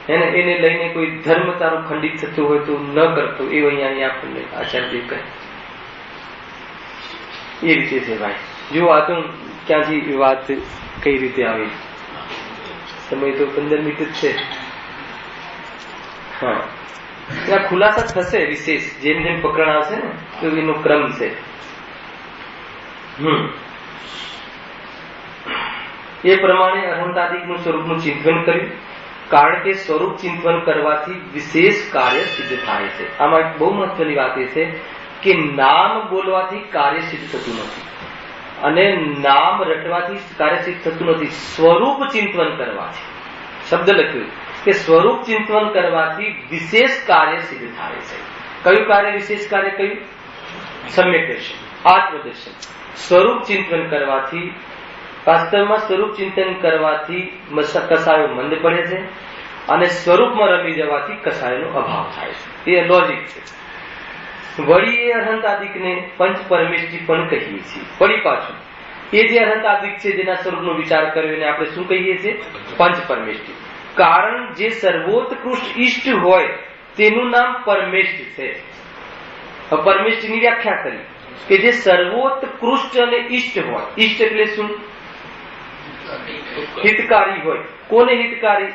હે ને? એને લઈને કોઈ ધર્મ તારો ખંડિત થતું હોય તો ન કરતો, એવું અહીંયા આપણને આચાર્ય કહે. એ રીતે છે ભાઈ. જો આ તો ક્યાંથી વાત કઈ રીતે આવી, સમય તો 15 મિનિટ જ છે. હા, ત્યાં ખુલાસા થશે વિશેષ, જેમ જેમ પ્રકરણ આવશે ને તો એનો ક્રમ છે. એ પ્રમાણે અહંતાદિકનું સ્વરૂપનું ચિંતન કર્યું, કારણ કે સ્વરૂપ ચિંતન કરવાથી વિશેષ કાર્ય સિદ્ધ થાય છે. આમાં એક બહુ મહત્વની વાત એ છે કે નામ બોલવાથી કાર્ય સિદ્ધ થતું નથી અને નામ રટવાથી કાર્ય સિદ્ધ થતું નથી. સ્વરૂપ ચિંતન કરવાથી, શબ્દ લખ્યું કે સ્વરૂપ ચિંતન કરવાથી વિશેષ કાર્ય સિદ્ધ થાય છે. કયું કાર્ય વિશેષ કાર્ય? કયું? સમ્યક દર્શન, આત્મદર્શન. સ્વરૂપ ચિંતન કરવાથી, વાસ્તવમાં સ્વરૂપ ચિંતન કરવાથી કસાયો મંદ પડે છે અને સ્વરૂપમાં રમી જવાથી કસાયનો અભાવ થાય છે. એ લોજિક છે. વળી એ અહંતાદિકને પંચ પરમેષ્ઠી પણ કહીએ છીએ. વળી પાછું એ જે અહંતાદિક છે જેના સ્વરૂપનો વિચાર કર્યો એને આપણે શું કહીએ છીએ? પંચ પરમેષ્ઠી. કારણ જે સર્વોત્કૃષ્ટ ઈષ્ટ હોય તેનું નામ પરમેષ્ઠ છે. પરમેષ્ઠની વ્યાખ્યા કરી કે જે સર્વોત્કૃષ્ટ અને ઈષ્ટ હોય. ઈષ્ટ એટલે શું? હિતકારી હોય. કોને હિતકારી?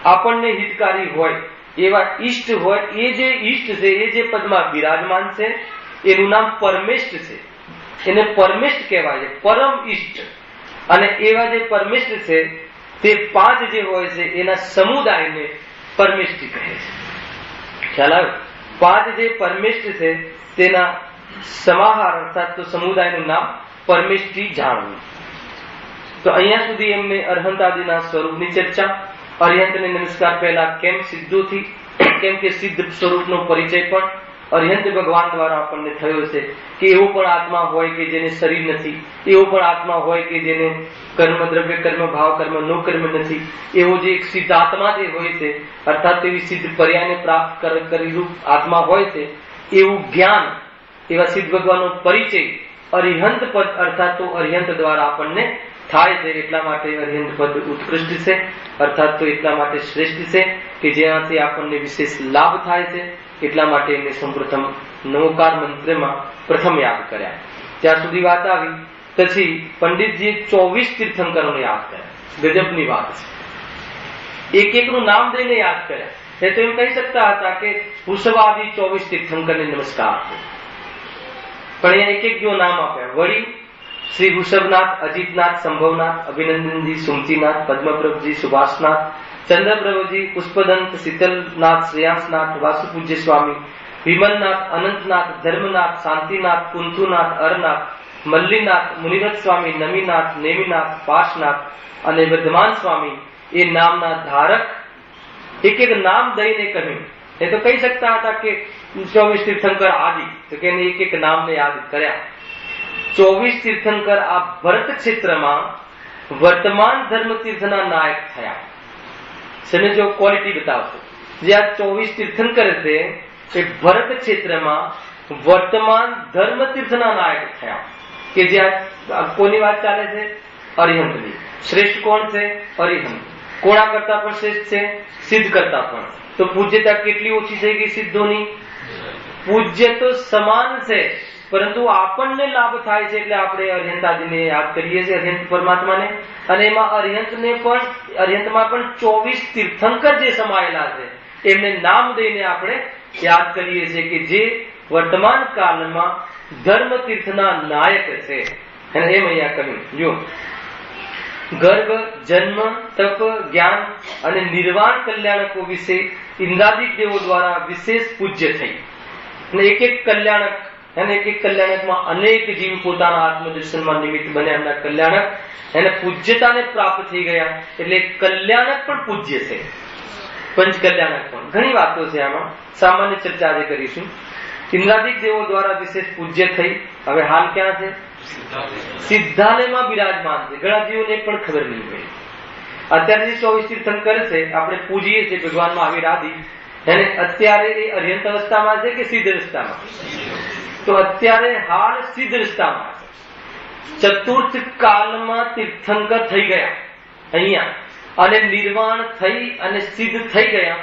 આપણને હિતકારી હોય એવા ઈષ્ટ હોય. એ જે ઈષ્ટ છે, એ જે પદમાં બિરાજમાન છે એનું નામ પરમેષ્ઠ છે. એને પરમેષ્ઠ કહેવાય છે, પરમ ઈષ્ટ. અને એવા જે પરમેષ્ઠ છે તે 5 જે હોય છે એના સમુદાયને પરમેષ્ઠી કહે છે. ખ્યાલ આવ્યો? 5 જે પરમેષ્ઠ છે તેના સમાહાર અર્થાત તો સમુદાયનું નામ પરમેષ્ઠી જાણવું. તો અહીંયા સુધી એમને અરહંતાદિના સ્વરૂપની ચર્ચા. અરિહંતને નમસ્કાર પહેલા કેમ સિદ્ધોથી, કેમ કે સિદ્ધ સ્વરૂપનો પરિચય પણ અરિહંત ભગવાન દ્વારા આપણને થયો છે કે એવો પણ આત્મા હોય કે જેને શરીર નથી, એવો પણ આત્મા હોય કે જેને કર્મ, દ્રવ્ય કર્મ, ભાવ કર્મ, નો કર્મ નથી. એવો જે એક સિદ્ધ આત્મા જે હોય છે અર્થાત એવી સિદ્ધ પર્યાયને પ્રાપ્ત કરેલું આત્મા હોય છે, એવું જ્ઞાન, એવા સિદ્ધ ભગવાનનો પરિચય અરિહંત પદ અર્થાત તો અરિહંત દ્વારા આપણને થાય છે. એટલા માટે અરિહંત પદ ઉત્કૃષ્ટ છે અર્થાત તો એટલા માટે શ્રેષ્ઠ છે કે જેનાથી આપણને વિશેષ લાભ થાય છે. એટલા માટે એમને સૌપ્રથમ નમોકાર મંત્રમાં પ્રથમ યાદ કર્યા. ત્યાં સુધી વાત આવી. પછી પંડિતજીએ 24 તીર્થંકરોને યાદ કર્યા. ગજબની વાત છે. એક એકનું નામ દઈને યાદ કર્યા. એ તો એમ કહી શકતા હતા કે વૃષભાદિ 24 તીર્થંકરને નમસ્કાર, પણ અહીંયા એક એક જો નામ આપ્યા. વળી શ્રી વૃષભનાથ, અજીતનાથ, સંભવનાથ, અભિનંદનજી, સુમતીનાથ, પદ્મપ્રભજી, સુભાષનાથ, ચંદ્રપ્રભજી, પુષ્પદંત, શીતલનાથ, શ્રેયાસનાથ, વાસુપૂજ્ય સ્વામી, વિમલનાથ, અનંતનાથ, ધર્મનાથ, શાંતિનાથ, કુંથુનાથ, અરનાથ, મલ્લીનાથ, મુનિરથ સ્વામી, નમીનાથ, નેમિનાથ, પાશનાથ અને વર્ધમાન સ્વામી એ નામના ધારક એક એક નામ દઈને કહ્યું. એ તો કહી શકતા હતા કે 24 તીર્થંકર આદિ, તો કે એક એક નામને યાદ કર્યા. 24 તીર્થંકર આ ભરત ક્ષેત્રમાં વર્તમાન ધર્મ તીર્થના નાયક થયા. સમજો, ક્વોલિટી બતાવશો. જે આ 24 તીર્થંકર છે એ ભરત ક્ષેત્રમાં વર્તમાન ધર્મ તીર્થના નાયક થયા. કે જે કોની વાત ચાલે છે? અરિહંતની. શ્રેષ્ઠ કોણ છે? અરિહંત. કોણા કરતા પણ શ્રેષ્ઠ છે? સિદ્ધ કરતા પણ. તો પૂજ્યતા કેટલી ઓછી થઈ ગઈ સિદ્ધોની? પૂજ્ય તો સમાન છે, પરંતુ આપણને લાભ થાય છે એટલે આપણે અરિહંતાદિને યાદ કરીએ છીએ, અરિહંત પરમાત્માને. અને એમાં અરિહંતમાં પણ 24 તીર્થંકર જે સમાયેલા છે એમને નામ દઈને આપણે યાદ કરીએ છીએ કે જે વર્તમાન કાળમાં ધર્મ તીર્થના નાયક છે. અને એમ અહીંયા કહ્યું. જો ગર્ભ, જન્મ, તપ, જ્ઞાન અને નિર્વાણ કલ્યાણકો વિશે ઇન્દ્રાદિક દેવો દ્વારા વિશેષ પૂજ્ય થઈ. અને એક એક કલ્યાણક એને એક કલ્યાણકમાં અનેક જીવ પોતાના આત્મદર્શનમાં નિમિત્ત બન્યા, એમના કલ્યાણક એને પૂજ્યતાને પ્રાપ્ત થઈ ગયા, એટલે કલ્યાણક પણ પૂજ્ય છે, પંચ કલ્યાણક પણ. ઘણી વાતો છે આમાં, સામાન્ય ચર્ચા આજે કરીશું. ઇન્દ્રાદિક દેવો દ્વારા વિશેષ પૂજ્ય થઈ, હવે હાલ ક્યાં છે? સિદ્ધાલયમાં બિરાજમાન છે. ઘણા જીવોને પણ ખબર નહીં હોય. અત્યારે જે 24 તીર્થંકર છે આપણે પૂજીએ છીએ ભગવાન મહાવીર આદિ, એને અત્યારે એ અર્યંત અવસ્થામાં છે કે સિદ્ધ અવસ્થામાં? તો અત્યારે હાલ સિદ્ધ અવસ્થામાં છે. ચતુર્થ કાલમાં તીર્થંકર થઈ ગયા અહીંયા, અને નિર્વાણ થઈ અને સિદ્ધ થઈ ગયા.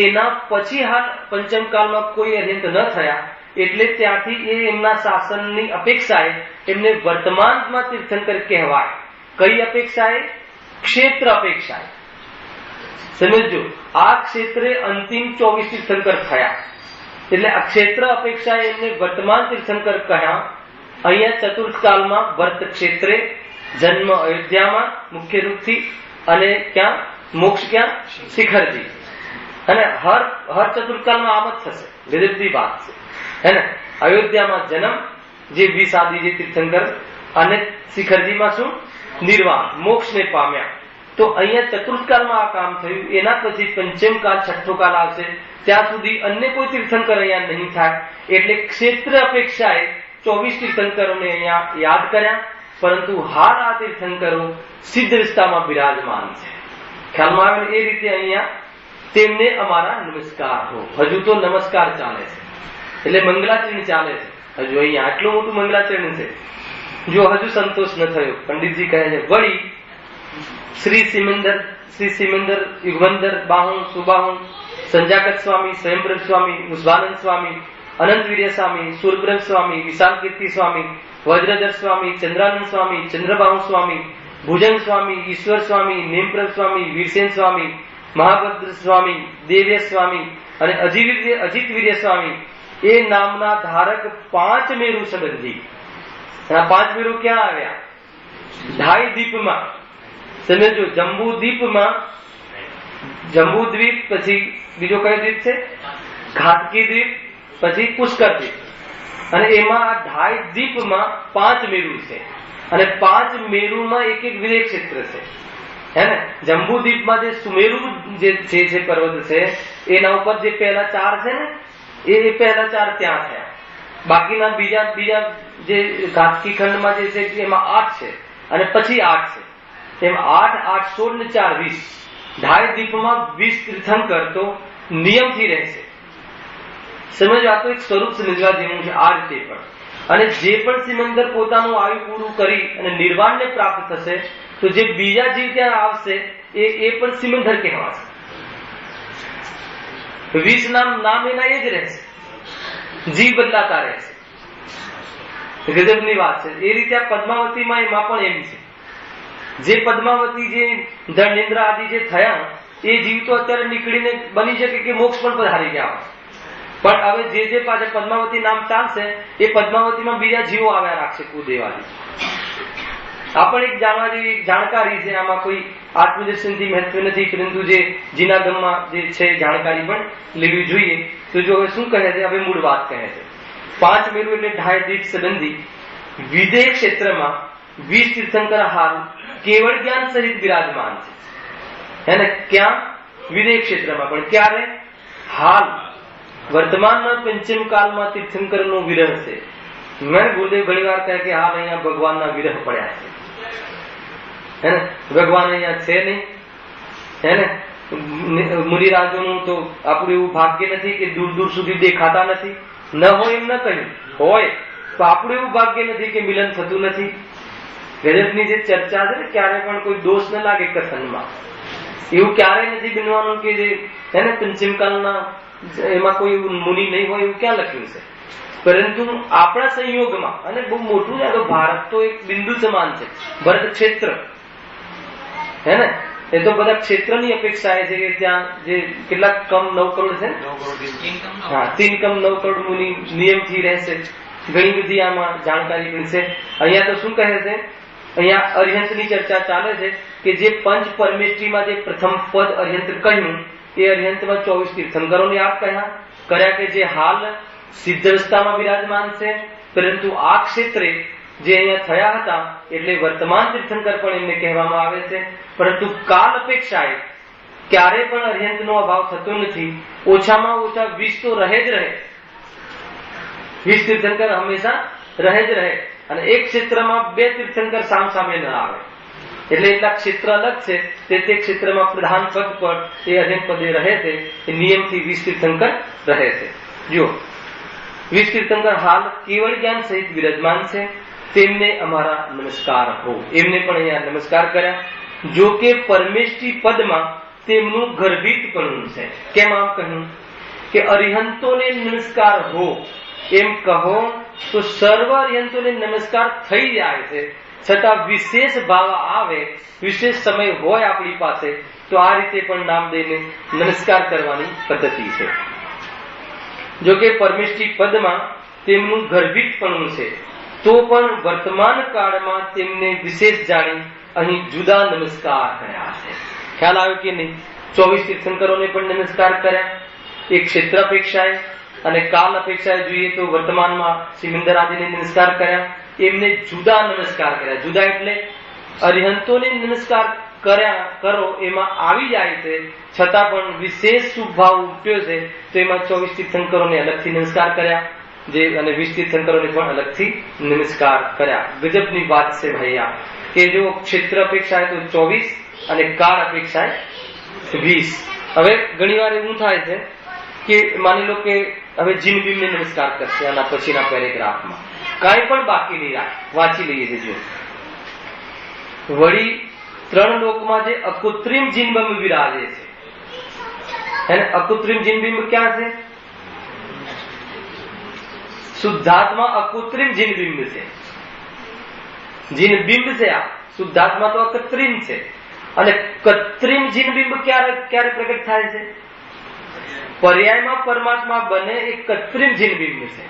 એના પછી હાલ પંચમ કાળમાં કોઈ અર્યંત ન થયા, એટલે ત્યાંથી એ એમના શાસનની અપેક્ષાએ એમને વર્તમાનમાં તીર્થંકર કહેવાય. કઈ અપેક્ષાએ? ક્ષેત્ર અપેક્ષાએ. સમજો, આ ક્ષેત્રે અંતિમ 24 તીર્થંકર થયા, એટલે આ ક્ષેત્ર અપેક્ષાએ એમને વર્તમાન તીર્થંકર કહ્યા. અહીંયા ચતુર્થ કાળમાં વર્ત ક્ષેત્રે, જન્મ અયોધ્યામાં મુખ્ય રૂપથી, અને ક્યાં? મોક્ષ ક્યાં? શિખરજી. અને હર ચતુર્થકાળમાં આમ જ થશે. ગજબની વાત છે, હે ને? અયોધ્યામાં જન્મ, જે 20 આદિ જે તીર્થંકર, અને શિખરજીમાં શું? નિર્વાણ, મોક્ષને પામ્યા. તો અહીંયા ચતુર્થકાળમાં આ કામ થયું. એના પછી પંચમ કાળ, છઠ્ઠો કાળ આવશે, ત્યાં સુધી અન્ય કોઈ તીર્થંકર અહીંયા નહીં થાય. એટલે ક્ષેત્ર અપેક્ષાએ 24 તીર્થંકરોને અહીંયા યાદ કર્યા, પરંતુ હાલ આ તીર્થંકરો સિદ્ધ અવસ્થામાં બિરાજમાન છે. ખ્યાલમાં આવે? એ રીતે અહીંયા તેમને અમારા નમસ્કાર હો. હજુ તો નમસ્કાર ચાલે છે, એટલે મંગલાચરણ ચાલે છે. હજુ અહીંયા આટલું મોટું મંગલાચરણ છે. જો હજુ સંતોષ ન થયો, પંડિતજી કહે છે વળી શ્રી સિમંદર યુગવંદર બાહું સુબાહું સંજાકત સ્વામી, સ્વયંપ્રભ સ્વામી, મુસ્વાનંદ સ્વામી, અનંતવીર્ય સ્વામી, સુરબ્રહ્મ સ્વામી, વિશાલ કીર્તિ સ્વામી, વજ્રધર સ્વામી, ચંદ્રાનંદ સ્વામી, ચંદ્રબાહુ સ્વામી, ભુજંગ સ્વામી, ઈશ્વર સ્વામી, નેમપ્રભ સ્વામી, વીરસેન સ્વામી, મહાભદ્ર સ્વામી, દેવ્ય સ્વામી અને અજીતવીર્ય સ્વામી એ નામના ધારક 5 મેરુ સંબંધી. આ 5 મેરુ ક્યાં આવ્યા? ઢાઈ દ્વીપમાં. સમજો, જંબુદ્વીપમાં, જંબુદ્વીપ, પછી બીજો કયો દ્વીપ છે? ઘાતકી દ્વીપ, પછી પુષ્કર દ્વીપ. અને એમાં આ ઢાઈ દ્વીપમાં 5 મેરુ છે, અને 5 મેરુમાં એક એક વિદેશ ક્ષેત્ર છે, હે ને? જંબુદ્વીપમાં જે સુમેરુ જે છે પર્વત છે, એના ઉપર જે પહેલા 4 છે ને, એ પહેલા 4 ત્યાં થયા. બાકીના બીજા જે ઘાતકી ખંડમાં જે છે એમાં 8 છે, અને પછી 8 છે. એમ 8, 8, 16 ને 4, 20. ઢાઈ દ્વીપમાં 20 તીર્થંકર તો નિયમથી રહેશે. સમજો, આ તો એક સ્વરૂપ સમજવા જેવું છે આ રીતે પણ. અને જે પણ સિમંદર પોતાનું આયુ પૂરું કરી અને નિર્વાણને પ્રાપ્ત થશે, તો જે બીજા જીવ ત્યાં આવશે એ પણ સિમંદર કહેવાશે. 20 નામ એના એ જ રહેશે, જીવ બદલાતા રહેશે. ગજબની વાત છે. એ રીતે આ પદ્માવતીમાં એમાં પણ એમ છે. જે પદ્માવતી જે ધર્મેન્દ્ર આદિ જે થયા, એ જીવ તો અત્યારે નીકળીને બની શકે કે મોક્ષ પણ પધારી ગયા. પણ હવે જે પાછળ પદ્માવતી નામ ચાલશે, એ પદ્માવતીમાં બીજા જીવો આવ્યા રાખશે કુદેવાથી. આ પણ એક જાણવા જેવી જાણકારી છે. આમાં કોઈ આત્મદર્શનથી મહત્વ નથી, પરંતુ જે જીનાગમમાં જે છે જાણકારી પણ લેવી જોઈએ. તો જો હવે શું કહે છે? હવે મૂળ વાત કહે છે. 5 મેરુ એટલે ઢાઈ દ્વીપ સંબંધી વિદેહ ક્ષેત્રમાં 20 તીર્થંકર હાલ કેવળ જ્ઞાન સહિત બિરાજમાન છે, હે ને? ક્યાં? વિદેહ ક્ષેત્રમાં. પણ ક્યારે? હાલ વર્તમાનમાં પંચમ કાળમાં તીર્થંકરનો વિરહ છે. મેં ગુરુદેવ ઘણી વાર કહે કે હાલ અહીંયા ભગવાનના વિરહ પડ્યા છે, હે ને? ભગવાન અહીંયા છે નહીં, હે ને? મુનિરાજોનું તો આપણું એવું ભાગ્ય નથી કે દૂર દૂર સુધી દેખાતા નથી. ન હોય એમ ન કહ્યું, હોય તો આપણું એવું ભાગ્ય નથી કે મિલન થતું નથી. ગજબની જે ચર્ચા છે ને, ક્યારે પણ કોઈ દોષ ન લાગે કથનમાં. એવું ક્યારેય નથી બનવાનું કે જે, હે ને, પંચમકાલના એમાં કોઈ મુનિ નહીં હોય એવું ક્યાં લખ્યું છે? પરંતુ આપણા સંયોગમાં, અને બહુ મોટું છે, ભારત તો એક બિંદુ સમાન છે. ભરત ક્ષેત્ર, હે ને? એ તો બધા ક્ષેત્રની અપેક્ષા છે કે ત્યાં જે કેટલાક કમ 9 કરોડ છે, 3 કમ 9 કરોડ મુનિ નિયમથી રહેશે. ઘણી બધી આમાં જાણકારી પણ છે. અહીંયા તો શું કહે છે? અહીંયા અર્યંતની ચર્ચા ચાલે છે કે જે પંચ પરમેષ્ઠીમાં જે પ્રથમ પદ અર્યંત કહ્યું, એ અર્યંતમાં 24 તીર્થંકરોને યાદ કર્યા કે જે હાલ સિદ્ધાવસ્થામાં બિરાજમાન છે, પરંતુ આ ક્ષેત્રે જે અહીંયા થયા હતા એટલે વર્તમાન તીર્થંકર પણ એમને કહેવામાં આવે છે. પરંતુ કાલ અપેક્ષાએ ક્યારે પણ અર્યંતનો અભાવ થતો નથી. ઓછામાં ઓછા 20 તો રહે જ રહે, 20 તીર્થંકર હંમેશા રહે જ રહે. અને એક ક્ષેત્રમાં 2 તીર્થંકર સામસામે ન આવે, એટલે એટલા ક્ષેત્ર અલગ છે. તે ક્ષેત્રમાં પ્રધાન પદ પર એ અર્યંત પદે રહે છે. એ નિયમથી 20 તીર્થંકર રહે છે. જો 20 તીર્થંકર હાલ કેવળ જ્ઞાન સહિત વિરાજમાન છે, તેમને અમારા નમસ્કાર હો. એમને પણ અહીંયા નમસ્કાર કર્યા. જો કે પરમેષ્ઠી પદમાં તેમનું ગર્ભિતપણું છે. કેમ આમ કહ્યું કે અરિહંતોને નમસ્કાર હો એમ કહો તો સર્વ અરિહંતોને નમસ્કાર થઈ જાય છે, છતાં વિશેષ ભાવ આવે, વિશેષ સમય હોય આપણી પાસે, તો આ રીતે પણ નામ દઈને નમસ્કાર કરવાની પદ્ધતિ છે. જો કે પરમેષ્ઠી પદમાં તેમનું ગર્ભિતપણું છે, તો પણ વર્તમાન કાળમાં તેમને વિશેષ જાણી અહીં જુદા નમસ્કાર કર્યા છે. ખ્યાલ આવ્યો કે નહીં? 24 તીર્થંકરોને પણ નમસ્કાર કર્યા, એક ક્ષેત્ર અપેક્ષાએ અને કાલ અપેક્ષાએ જોઈએ તો વર્તમાનમાં સિમંદર આદિને નમસ્કાર કર્યા. એમને જુદા નમસ્કાર કર્યા. જુદા એટલે અરિહંતોને નમસ્કાર કર્યા કરો એમાં આવી જાય છે, છતાં પણ વિશેષ શુભ ભાવ ઉઠ્યો છે, તો એમાં 24 તીર્થંકરોને અલગથી નમસ્કાર કર્યા, જે અને 20 તીર્થંકરોને પણ અલગથી નમસ્કાર કર્યા. ગજબની વાત છે ભાઈ આ, કે જો ક્ષેત્ર અપેક્ષાએ તો 24 અને કાળ અપેક્ષાએ 20. હવે ઘણી વાર એવું થાય છે કે માની લો કે હવે જીન બીમને નમસ્કાર કરશે આના પછીના પેરેગ્રાફમાં, કાંઈ પણ બાકી નહીં રાખ, વાંચી લઈએ છે. જો વળી 3 લોકમાં જે અકૃત્રિમ જીનબિંબ વિરાજે છે, એને અકૃત્રિમ જીનબિંબ ક્યાં છે? શુદ્ધાત્મા અકૃત્રિમ જીનબિંબ છે. જીનબિંબ છે આ, શુદ્ધાત્મા તો અકૃત્રિમ છે. અને કૃત્રિમ જીનબિંબ ક્યારે પ્રગટ થાય છે? પર્યાયમાં પરમાત્મા બને એ કૃત્રિમ જીનબિંબ છે.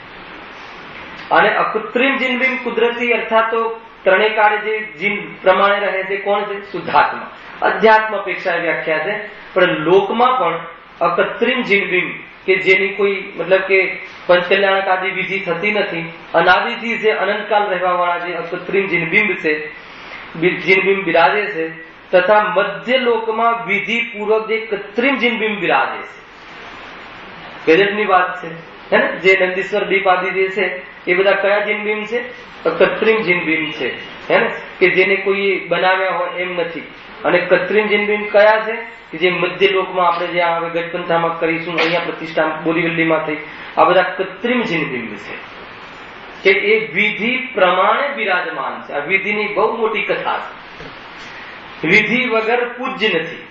અને અકૃત્રિમ જીનબિંબ કુદરતી અર્થાત તો ત્રણેય કાળે જે જીન પ્રમાણે રહે છે કોણ છે? શુદ્ધાત્મા. અધ્યાત્મ અપેક્ષા વ્યાખ્યા છે, પણ લોકમાં પણ અકૃત્રિમ જીનબિંબ કે જેની કોઈ મતલબ કે પંચકલ્યાણક આદિ વિધિ થતી નથી, અનાદિથી જે અનંતકાલ રહેવા વાળા જે અકૃત્રિમ જીનબિંબ છે, જીનબિંબ બિરાજે છે, તથા મધ્ય લોકમાં વિધિ પૂર્વક જે કૃત્રિમ જીનબિંબ બિરાજે છે. ગજબની વાત છે હે ને? જે નંદીશ્વર દીપ આદિ જે છે એ બધા કયા જીનબિંબ છે? કૃત્રિમ જીનબિંબ છે, હે ને? કે જેને કોઈ બનાવ્યા હોય એમ નથી. અને કૃત્રિમ જીનબિંબ કયા છે? કે જે મધ્ય લોકમાં આપણે જે હવે ગજપંથામાં કરીશું, અહીંયા પ્રતિષ્ઠા બોરીવલ્લીમાં થઈ, આ બધા કૃત્રિમ જીનબિંબ છે કે એ વિધિ પ્રમાણે બિરાજમાન છે. આ વિધિની બહુ મોટી કથા છે. વિધિ વગર પૂજ્ય નથી,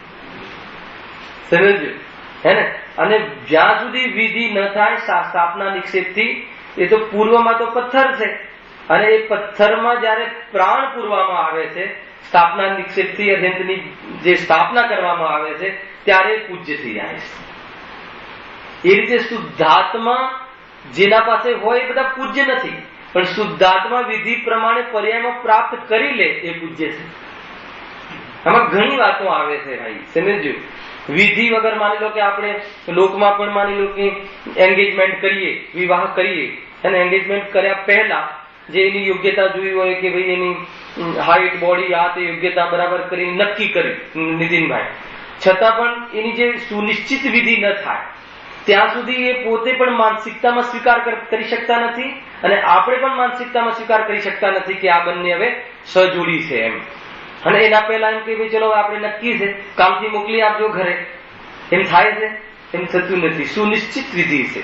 સમજ્યું હે ને? અને જ્યાં સુધી વિધિ ન થાય સ્થાપના નિક્ષેપથી, એ તો પૂર્વમાં તો પથ્થર છે, અને એ પથ્થરમાં જયારે પ્રાણ પૂરવામાં આવે છે, સ્થાપના નિક્ષેપથી અર્યંતની જે સ્થાપના કરવામાં આવે છે, ત્યારે પૂજ્ય થઈ જાય છે. એ રીતે શુદ્ધાત્મા જેના પાસે હોય એ બધા પૂજ્ય નથી, પણ શુદ્ધાત્મા વિધિ પ્રમાણે પર્યાયમાં પ્રાપ્ત કરી લે એ પૂજ્ય છે. આમાં ઘણી વાતો આવે છે ભાઈ, સમજ્યું? વિધિ વગર માની લો કે આપણે લોકમાં પણ માની લો કે એન્ગેજમેન્ટ કરીએ, વિવાહ કરીએ, અને એન્ગેજમેન્ટ કર્યા પહેલા જે એની યોગ્યતા જોઈ હોય કે ભાઈ એની હાઈટ, બોડી, આ તે યોગ્યતા બરાબર કરી નક્કી કરી નીતિનભાઈ, છતાં પણ એની જે સુનિશ્ચિત વિધિ ન થાય ત્યાં સુધી એ પોતે પણ માનસિકતામાં સ્વીકાર કરી શકતા નથી, અને આપણે પણ માનસિકતામાં સ્વીકાર કરી શકતા નથી કે આ બંને હવે સહજોડી છે એમ. અને એના પહેલા એમ કે ભાઈ ચલો આપણે નક્કી છે, કામથી મોકલી આપજો ઘરે, એમ થાય છે? એમ થતું નથી. સુનિશ્ચિત વિધિ છે.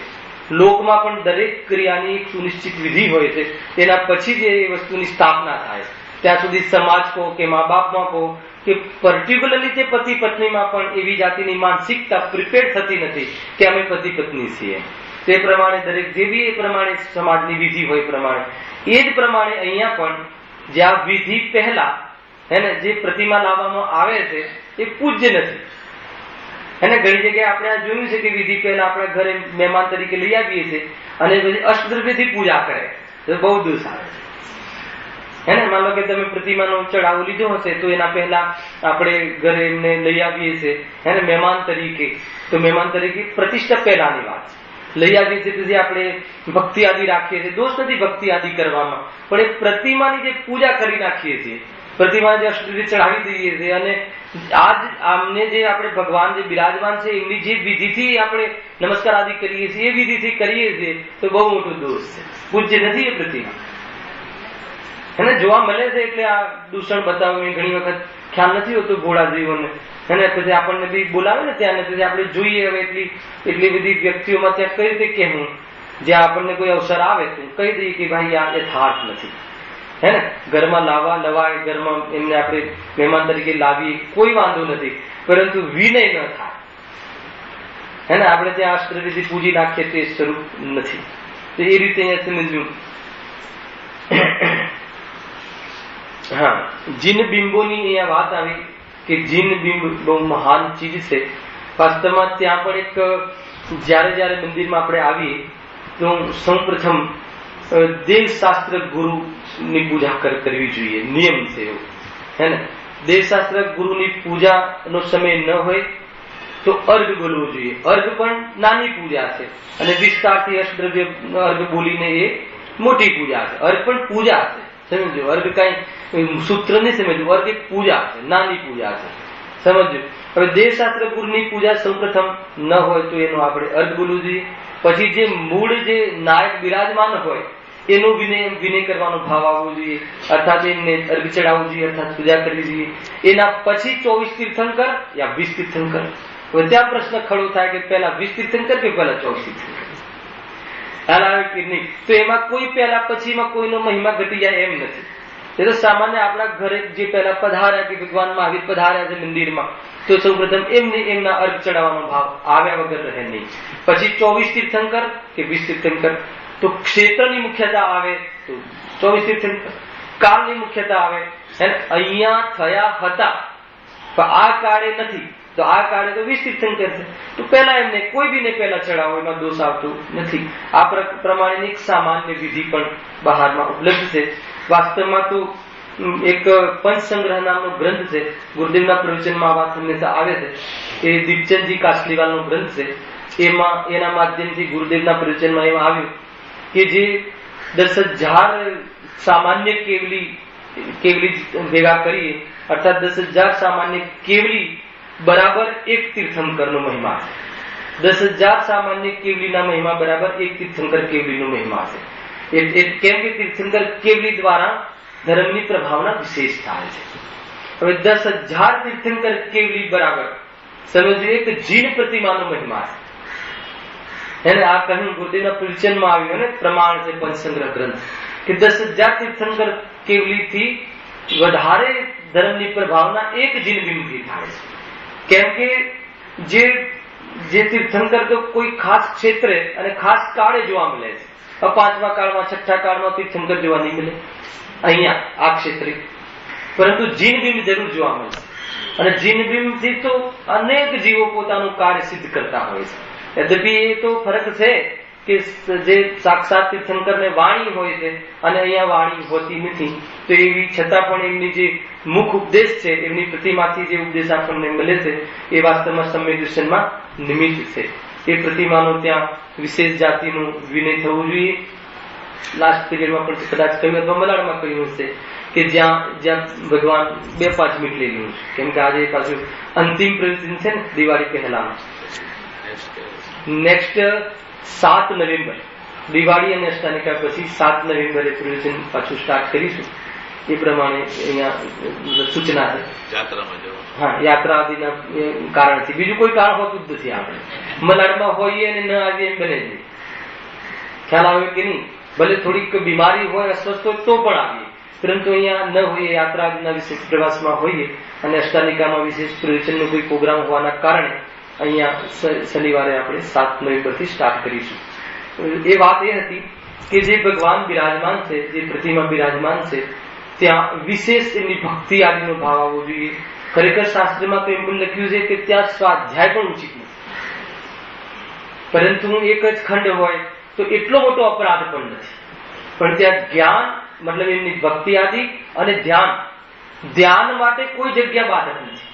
લોકમાં પણ દરેક ક્રિયાની એક સુનિશ્ચિત વિધિ હોય છે, તેના પછી જ એ વસ્તુની સ્થાપના થાય. ત્યાં સુધી સમાજ કહો કે મા બાપમાં કહો કે પર્ટિક્યુલરલી તે પતિ પત્નીમાં પણ એવી જાતિની માનસિકતા પ્રિપેર થતી નથી કે અમે પતિ પત્ની છીએ. તે પ્રમાણે દરેક જે બી એ પ્રમાણે સમાજની વિધિ હોય પ્રમાણે, એ જ પ્રમાણે અહીંયા પણ જ્યાં વિધિ પહેલા એને જે પ્રતિમા લાવવામાં આવે છે એ પૂજ્ય નથી. એને ઘણી જગ્યાએ આપણે આ જોયું છે કે વિધિ પહેલા આપણા ઘરે મહેમાન તરીકે લઈ આવીએ છીએ અને પછી અષ્ટદ્રવ્યથી પૂજા કરે, તો બહુ દોષ આવે છે. એને માનો કે તમે પ્રતિમાનો ચડાવો લીધો હશે તો એના પહેલા આપણે ઘરે એમને લઈ આવીએ છીએ એને મહેમાન તરીકે, તો મહેમાન તરીકે પ્રતિષ્ઠા પહેલાની વાત છે. લઈ આવીએ છીએ, પછી આપણે ભક્તિ આદિ રાખીએ છીએ. દોષ નથી ભક્તિ આદિ કરવામાં, પણ એ પ્રતિમાની જે પૂજા કરી નાખીએ છીએ, પ્રતિમાને જે અષ્ટવિધિ ચડાવી દઈએ છીએ, અને આજ આમને જે આપણે ભગવાન જે બિરાજમાન છે એમની જે વિધિથી આપણે નમસ્કાર આદિ કરીએ છીએ, એ વિધિથી કરીએ છીએ તો બહુ મોટો દોષ છે. પૂજ્ય નથી એ પ્રતિમા. એને જોવા મળે છે એટલે આ દૂષણ બતાવવું ઘણી વખત ખ્યાલ નથી હોતો ભોળા જીવોને. અને પછી આપણને બી બોલાવે ને ત્યાં, પછી આપણે જોઈએ હવે એટલી બધી વ્યક્તિઓમાં ત્યાં કઈ રીતે કહેવું, જ્યાં આપણને કોઈ અવસર આવે તો કહી દઈએ કે ભાઈ આ યથાર્થ નથી. હે ને, ઘરમાં લાવવા લવાય, ઘરમાં એમને આપણે મહેમાન તરીકે લાવીએ, કોઈ વાંધો નથી, પરંતુ વિનય ન થાય. હે ને, આપણે ત્યાં અષ્ટવિધિ પૂજી નાખીએ તો એ સ્વરૂપ નથી. તો એ રીતે અહીંયા સમજવું. હા, જીન બિંબોની અહીંયા વાત આવી કે જીન બિંબ બહુ મહાન ચીજ છે. વાસ્તવમાં ત્યાં પણ એક જયારે મંદિરમાં આપણે આવીએ તો સૌપ્રથમ દેવશાસ્ત્ર ગુરુની પૂજા કરવી જોઈએ, નિયમ છે એવો. હે ને, દેવશાસ્ત્ર ગુરુની પૂજાનો સમય ન હોય તો અર્ઘ બોલવો જોઈએ. અર્ઘ પણ નાની પૂજા છે અને વિસ્તારથી અષ્ટદ્રવ્ય અર્ઘ બોલીને એ મોટી પૂજા છે. અર્ઘ પણ પૂજા છે, સમજો. અર્ઘ કઈ સૂત્ર નહીં સમજવું, અર્ઘ એક પૂજા છે, નાની પૂજા છે, સમજો. હવે દેવશાસ્ત્ર ગુરુની પૂજા સૌપ્રથમ ન હોય તો એનો આપણે અર્ઘ બોલવું જોઈએ. પછી જે મૂળ જે નાયક બિરાજમાન હોય એનો વિનય કરવાનો ભાવ આવવો જોઈએ, અર્થાત એમને અર્ઘ ચડાવવું જોઈએ, અર્થાત પૂજા કરવી જોઈએ. એના પછી 24 તીર્થંકર યા 20 તીર્થંકર. હવે ત્યાં પ્રશ્ન ખડો થાય કે પહેલા 20 તીર્થંકર કે પહેલા 24 તીર્થંકર, ખ્યાલ આવે કે નહીં? તો એમાં કોઈ પહેલા પછીમાં કોઈનો મહિમા ઘટી જાય એમ નથી. એ તો સામાન્ય આપણા ઘરે જે પહેલા પધાર્યા કે ભગવાન મહાવીર પધાર્યા છે મંદિરમાં, તો સૌ પ્રથમ એમના અર્ઘ ચડાવવાનો ભાવ આવ્યા વગર રહે નહીં. પછી 24 તીર્થંકર કે 20 તીર્થંકર. તો ક્ષેત્રની મુખ્યતા આવે તો 24 તીર્થંકર, કાળની મુખ્યતા આવે. અહીંયા થયા હતા પણ આ કાળે નથી, તો આ કાળે તો 20 તીર્થંકર છે. તો પહેલા એમને કોઈ બીને પહેલા ચડાવો, એમાં દોષ આવતો નથી. આ પ્રમાણેની એક સામાન્ય વિધિ પણ બહારમાં ઉપલબ્ધ છે. વાસ્તવમાં તો એક પંચસંગ્રહ નામનો ગ્રંથ છે, ગુરુદેવના પ્રવચનમાં આ વાત હંમેશા આવે છે. એ દીપચંદજી કાસલીવાલનો ગ્રંથ છે. એના માધ્યમથી ગુરુદેવના પ્રવચનમાં એમાં આવ્યું કે જે 10,000 સામાન્ય કેવલી ભેગા કરીએ, અર્થાત 10,000 સામાન્ય કેવલી બરાબર એક તીર્થંકરનો મહિમા છે. 10,000 સામાન્ય કેવલીના મહિમા બરાબર એક તીર્થંકર કેવલીનો મહિમા છે. કેમ કે તીર્થંકર કેવલી દ્વારા ધર્મની પ્રભાવના વિશેષ થાય છે. હવે 10,000 તીર્થંકર કેવલી બરાબર સમજો એક જીન પ્રતિમાનો મહિમા છે. એને આ કહ્યું ગુરુદેવના પ્રવચનમાં આવ્યું ને, પ્રમાણ છે પંચસંગ્રહ ગ્રંથ, કે 10,000 તીર્થંકર કેવલીથી વધારે ધર્મની પ્રભાવના એક જીન બિંબથી થાય છે. કેમ કે જે તીર્થંકર તો કોઈ ખાસ ક્ષેત્રે અને ખાસ કાળે જોવા મળે છે. 5મા કાળમાં 6ઠા કાળમાં તીર્થંકર જોવા નહીં મળે અહીંયા આ ક્ષેત્રે, પરંતુ જીન બિંબ જરૂર જોવા મળશે. અને જીન બિંબથી તો અનેક જીવો પોતાનું કાર્ય સિદ્ધ કરતા હોય છે. યદ્યપિ એ તો ફરક છે કે જે સાક્ષાત તીર્થંકરને વાણી હોય છે અને અહીંયા વાણી હોતી નથી. તો એવી છતાં પણ એમની જે મુખ ઉપદેશ છે, એમની પ્રતિમાથી જે ઉપદેશ આપણને મળે છે એ વાસ્તવમાં સમ્યક દર્શનમાં નિમિત્ત છે. એ પ્રતિમાનો ત્યાં વિશેષ જાતિનું વિનય થવું જોઈએ. લાસ્ટ પીરિયડમાં પણ કદાચ કહ્યું અથવા મલાડમાં કહ્યું હશે કે જ્યાં ભગવાન 2-5 મિનિટ લઈ લેવું છે. કેમ કે આજે પાછું અંતિમ પ્રવચન છે ને દિવાળી પહેલાનું. નેક્સ્ટ 7 નવેમ્બર દિવાળી અને અષ્ટાનિકા પછી 7 નવેમ્બરે પ્રવચન પાછું સ્ટાર્ટ કરીશું. એ પ્રમાણે અહીંયા સૂચના છે. હા, યાત્રા આદિના કારણથી, બીજું કોઈ કારણ હોતું જ નથી. આપણે મલાડમાં હોઈએ અને ન આવીએ એમ બને જ નહીં. ખ્યાલ આવે કે નહીં? ભલે થોડીક બીમારી હોય, અસ્વસ્થ હોય તો પણ આવીએ, પરંતુ અહીંયા ન હોઈએ, યાત્રા આદિના વિશેષ પ્રવાસમાં હોઈએ અને અષ્ટાનિકામાં વિશેષ પ્રવચનનો કોઈ પ્રોગ્રામ હોવાના કારણે અહીંયા શનિવારે આપણે 7 નવેમ્બરથી સ્ટાર્ટ કરીશું. એ વાત એ હતી કે જે ભગવાન બિરાજમાન છે, જે પ્રતિમા બિરાજમાન છે, ત્યાં વિશેષ એમની ભક્તિ આદિનો ભાવ આવવો જોઈએ. ખરેખર શાસ્ત્રમાં તો એમ પણ લખ્યું છે કે ત્યાં સ્વાધ્યાય પણ ઉચિત નથી, પરંતુ એક જ ખંડ હોય તો એટલો મોટો અપરાધ પણ નથી. પણ ત્યાં જ્ઞાન મતલબ એમની ભક્તિ આદિ અને ધ્યાન માટે કોઈ જગ્યા બાધક નથી.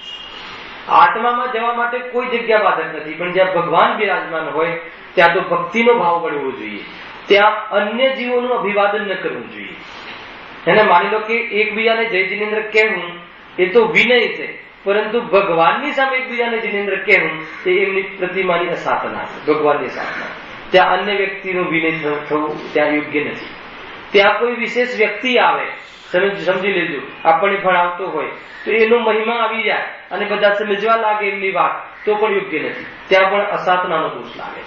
આત્મામાં જવા માટે કોઈ જગ્યા બાધક નથી. પણ જ્યાં ભગવાન બિરાજમાન હોય ત્યાં તો ભક્તિનો ભાવ પડવો જોઈએ, ત્યાં અન્ય જીવોનું અભિવાદન ન કરવું જોઈએ. એને માની લો કે એકબીજાને જય જિનેન્દ્ર કહેવું એ તો વિનય છે, પરંતુ ભગવાનની સામે એકબીજાને જિનેન્દ્ર કહેવું એ એમની પ્રતિમાની અસાધના છે, ભગવાનની સાધના. ત્યાં અન્ય વ્યક્તિનું વિનય થવું ત્યાં યોગ્ય નથી. ત્યાં કોઈ વિશેષ વ્યક્તિ આવે, સમજી લેજો, આપણને ભણાવતો હોય તો એનો મહિમા આવી જાય અને બધા સમજવા લાગે એમની વાત, તો પણ યોગ્ય નથી. ત્યાં પણ અસાધનાનો દોષ લાગે.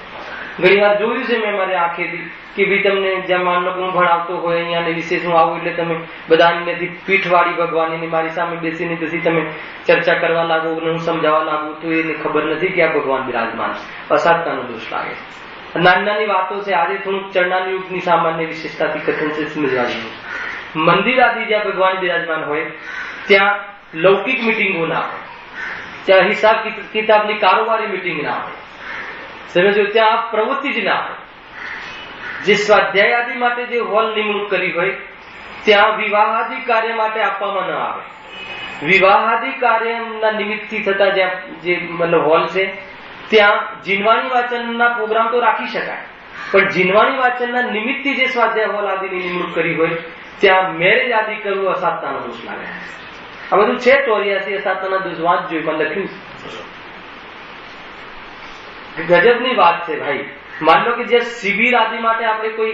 ઘણી વાર જોયું છે મેં મારી આંખેથી કે ભાઈ તમને જેમ માનો હું ભણાવતો હોય અહીંયા વિશેષ હું આવું એટલે તમે બધાની પીઠવાળી ભગવાનની મારી સામે બેસીને પછી તમે ચર્ચા કરવા લાગો, હું સમજાવવા લાગુ, તો એને ખબર નથી કે આ ભગવાન બિરાજમાન છે. અસાધનાનો દોષ લાગે. નાની નાની વાતો છે. આજે થોડુંક ચરણાની યુગની સામાન્ય વિશેષતાથી કથન છે, સમજવાની. મંદિર આદિ જ્યાં ભગવાન બિરાજમાન હોય ત્યાં લૌકિક મિટિંગો ના હોય, ત્યાં હિસાબ કિતાબની કારોબારી મિટિંગ ના હોય, સમજો, ત્યાં પ્રવૃત્તિ જ ના હોય. જે સ્વાધ્યાય આદિ માટે જે હોલ નિમણૂક કરી હોય ત્યાં વિવાહાદી કાર્ય માટે આપવામાં ન આવે. વિવાહાદી કાર્યના નિમિત્તથી થતા જે મતલબ હોલ છે ત્યાં જીનવાણી વાચનના પ્રોગ્રામ તો રાખી શકાય, પણ જીનવાણી વાચનના નિમિત્તથી જે સ્વાધ્યાય હોલ આદિની નિમણૂક કરી હોય ત્યાં મેરેજ આદિ કરવું અસાધનાનો દોષ લાગે. આ બધું છે 84 અસાધનાના દોષ વાંચજો, એમાં લખ્યું. ગજબની વાત છે ભાઈ. માન લો કે જે શિબિર આદિ માટે આપણે કોઈ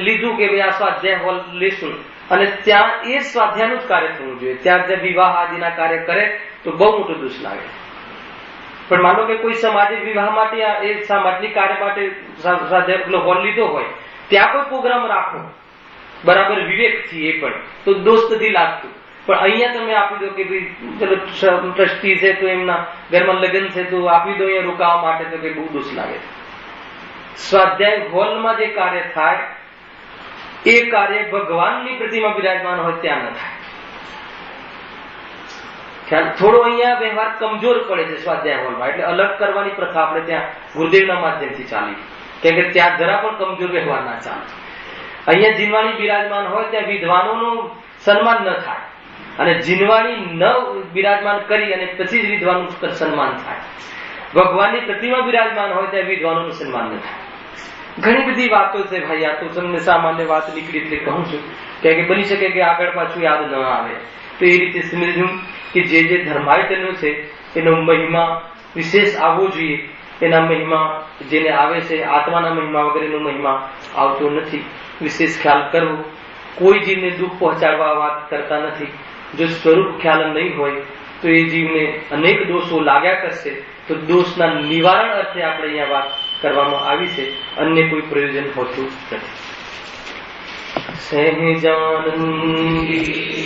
લીધું કે ભાઈ આ સ્વાધ્યાય હોલ લેશું અને ત્યાં એ સ્વાધ્યાયનું જ કાર્ય થવું જોઈએ, ત્યાં જે વિવાહ આદિના કાર્ય કરે તો બહુ મોટો દોષ લાગે. પણ માનો કે કોઈ સામાજિક વિવાહ માટે એ સામાજિક કાર્ય માટે સ્વાધ્યાય હોલ લીધો હોય ત્યાં કોઈ પ્રોગ્રામ રાખો બરાબર વિવેકથી, એ પણ તો દોષ નથી લાગતું. પણ અહીંયા તમે આપી દો કે ભાઈ ચલો ટ્રસ્ટી છે તો એમના ઘરમાં લગ્ન છે તો આપી દો અહીંયા રોકાવા માટે, તો કઈ બહુ દોષ લાગે. સ્વાધ્યાય હોલમાં જે કાર્ય થાય એ કાર્ય ભગવાનની પ્રતિમા બિરાજમાન હોય ત્યાં ન થાય. ખ્યાલ થોડો અહીંયા વ્યવહાર કમજોર પડે છે સ્વાધ્યાય હોલમાં, એટલે અલગ કરવાની પ્રથા આપણે ત્યાં ગુરુદેવના માધ્યમથી ચાલી, કેમ કે ત્યાં જરા પણ કમજોર વ્યવહાર ના ચાલે. અહીંયા જીનવાણી બિરાજમાન હોય ત્યાં વિદ્વાનોનું સન્માન ન થાય, અને જીનવાણી ન બિરાજમાન કરી અને પછી જ વિદ્વાનનું સન્માન થાય. ભગવાનની પ્રતિમા બિરાજમાન હોય ત્યાં વિદ્વાનોનું સન્માન ન થાય. ઘણી બધી વાતો છે ભાઈ. આ તો તમને સામાન્ય વાત નીકળી એટલે કહું છું, કે બની શકે કે આગળ પાછું યાદ ન આવે, તો એ રીતે સમજવું કે જે ધર્માયતનો છે એનો મહિમા વિશેષ આવવો જોઈએ. એના મહિમા જેને આવે છે આત્માના મહિમા વગર એનો મહિમા આવતો નથી. વિશેષ ખ્યાલ કરવો. કોઈ જીવને દુઃખ પહોંચાડવા વાત કરતા નથી. જો સ્વરૂપ ખ્યાલ નહીં હોય તો એ જીવને અનેક દોષો લાગ્યા કરશે. તો દોષના નિવારણ અર્થે આપણે અહીંયા વાત કરવામાં આવી છે, અન્ય કોઈ પ્રયોજન હોતું નથી. સહેજાનંદી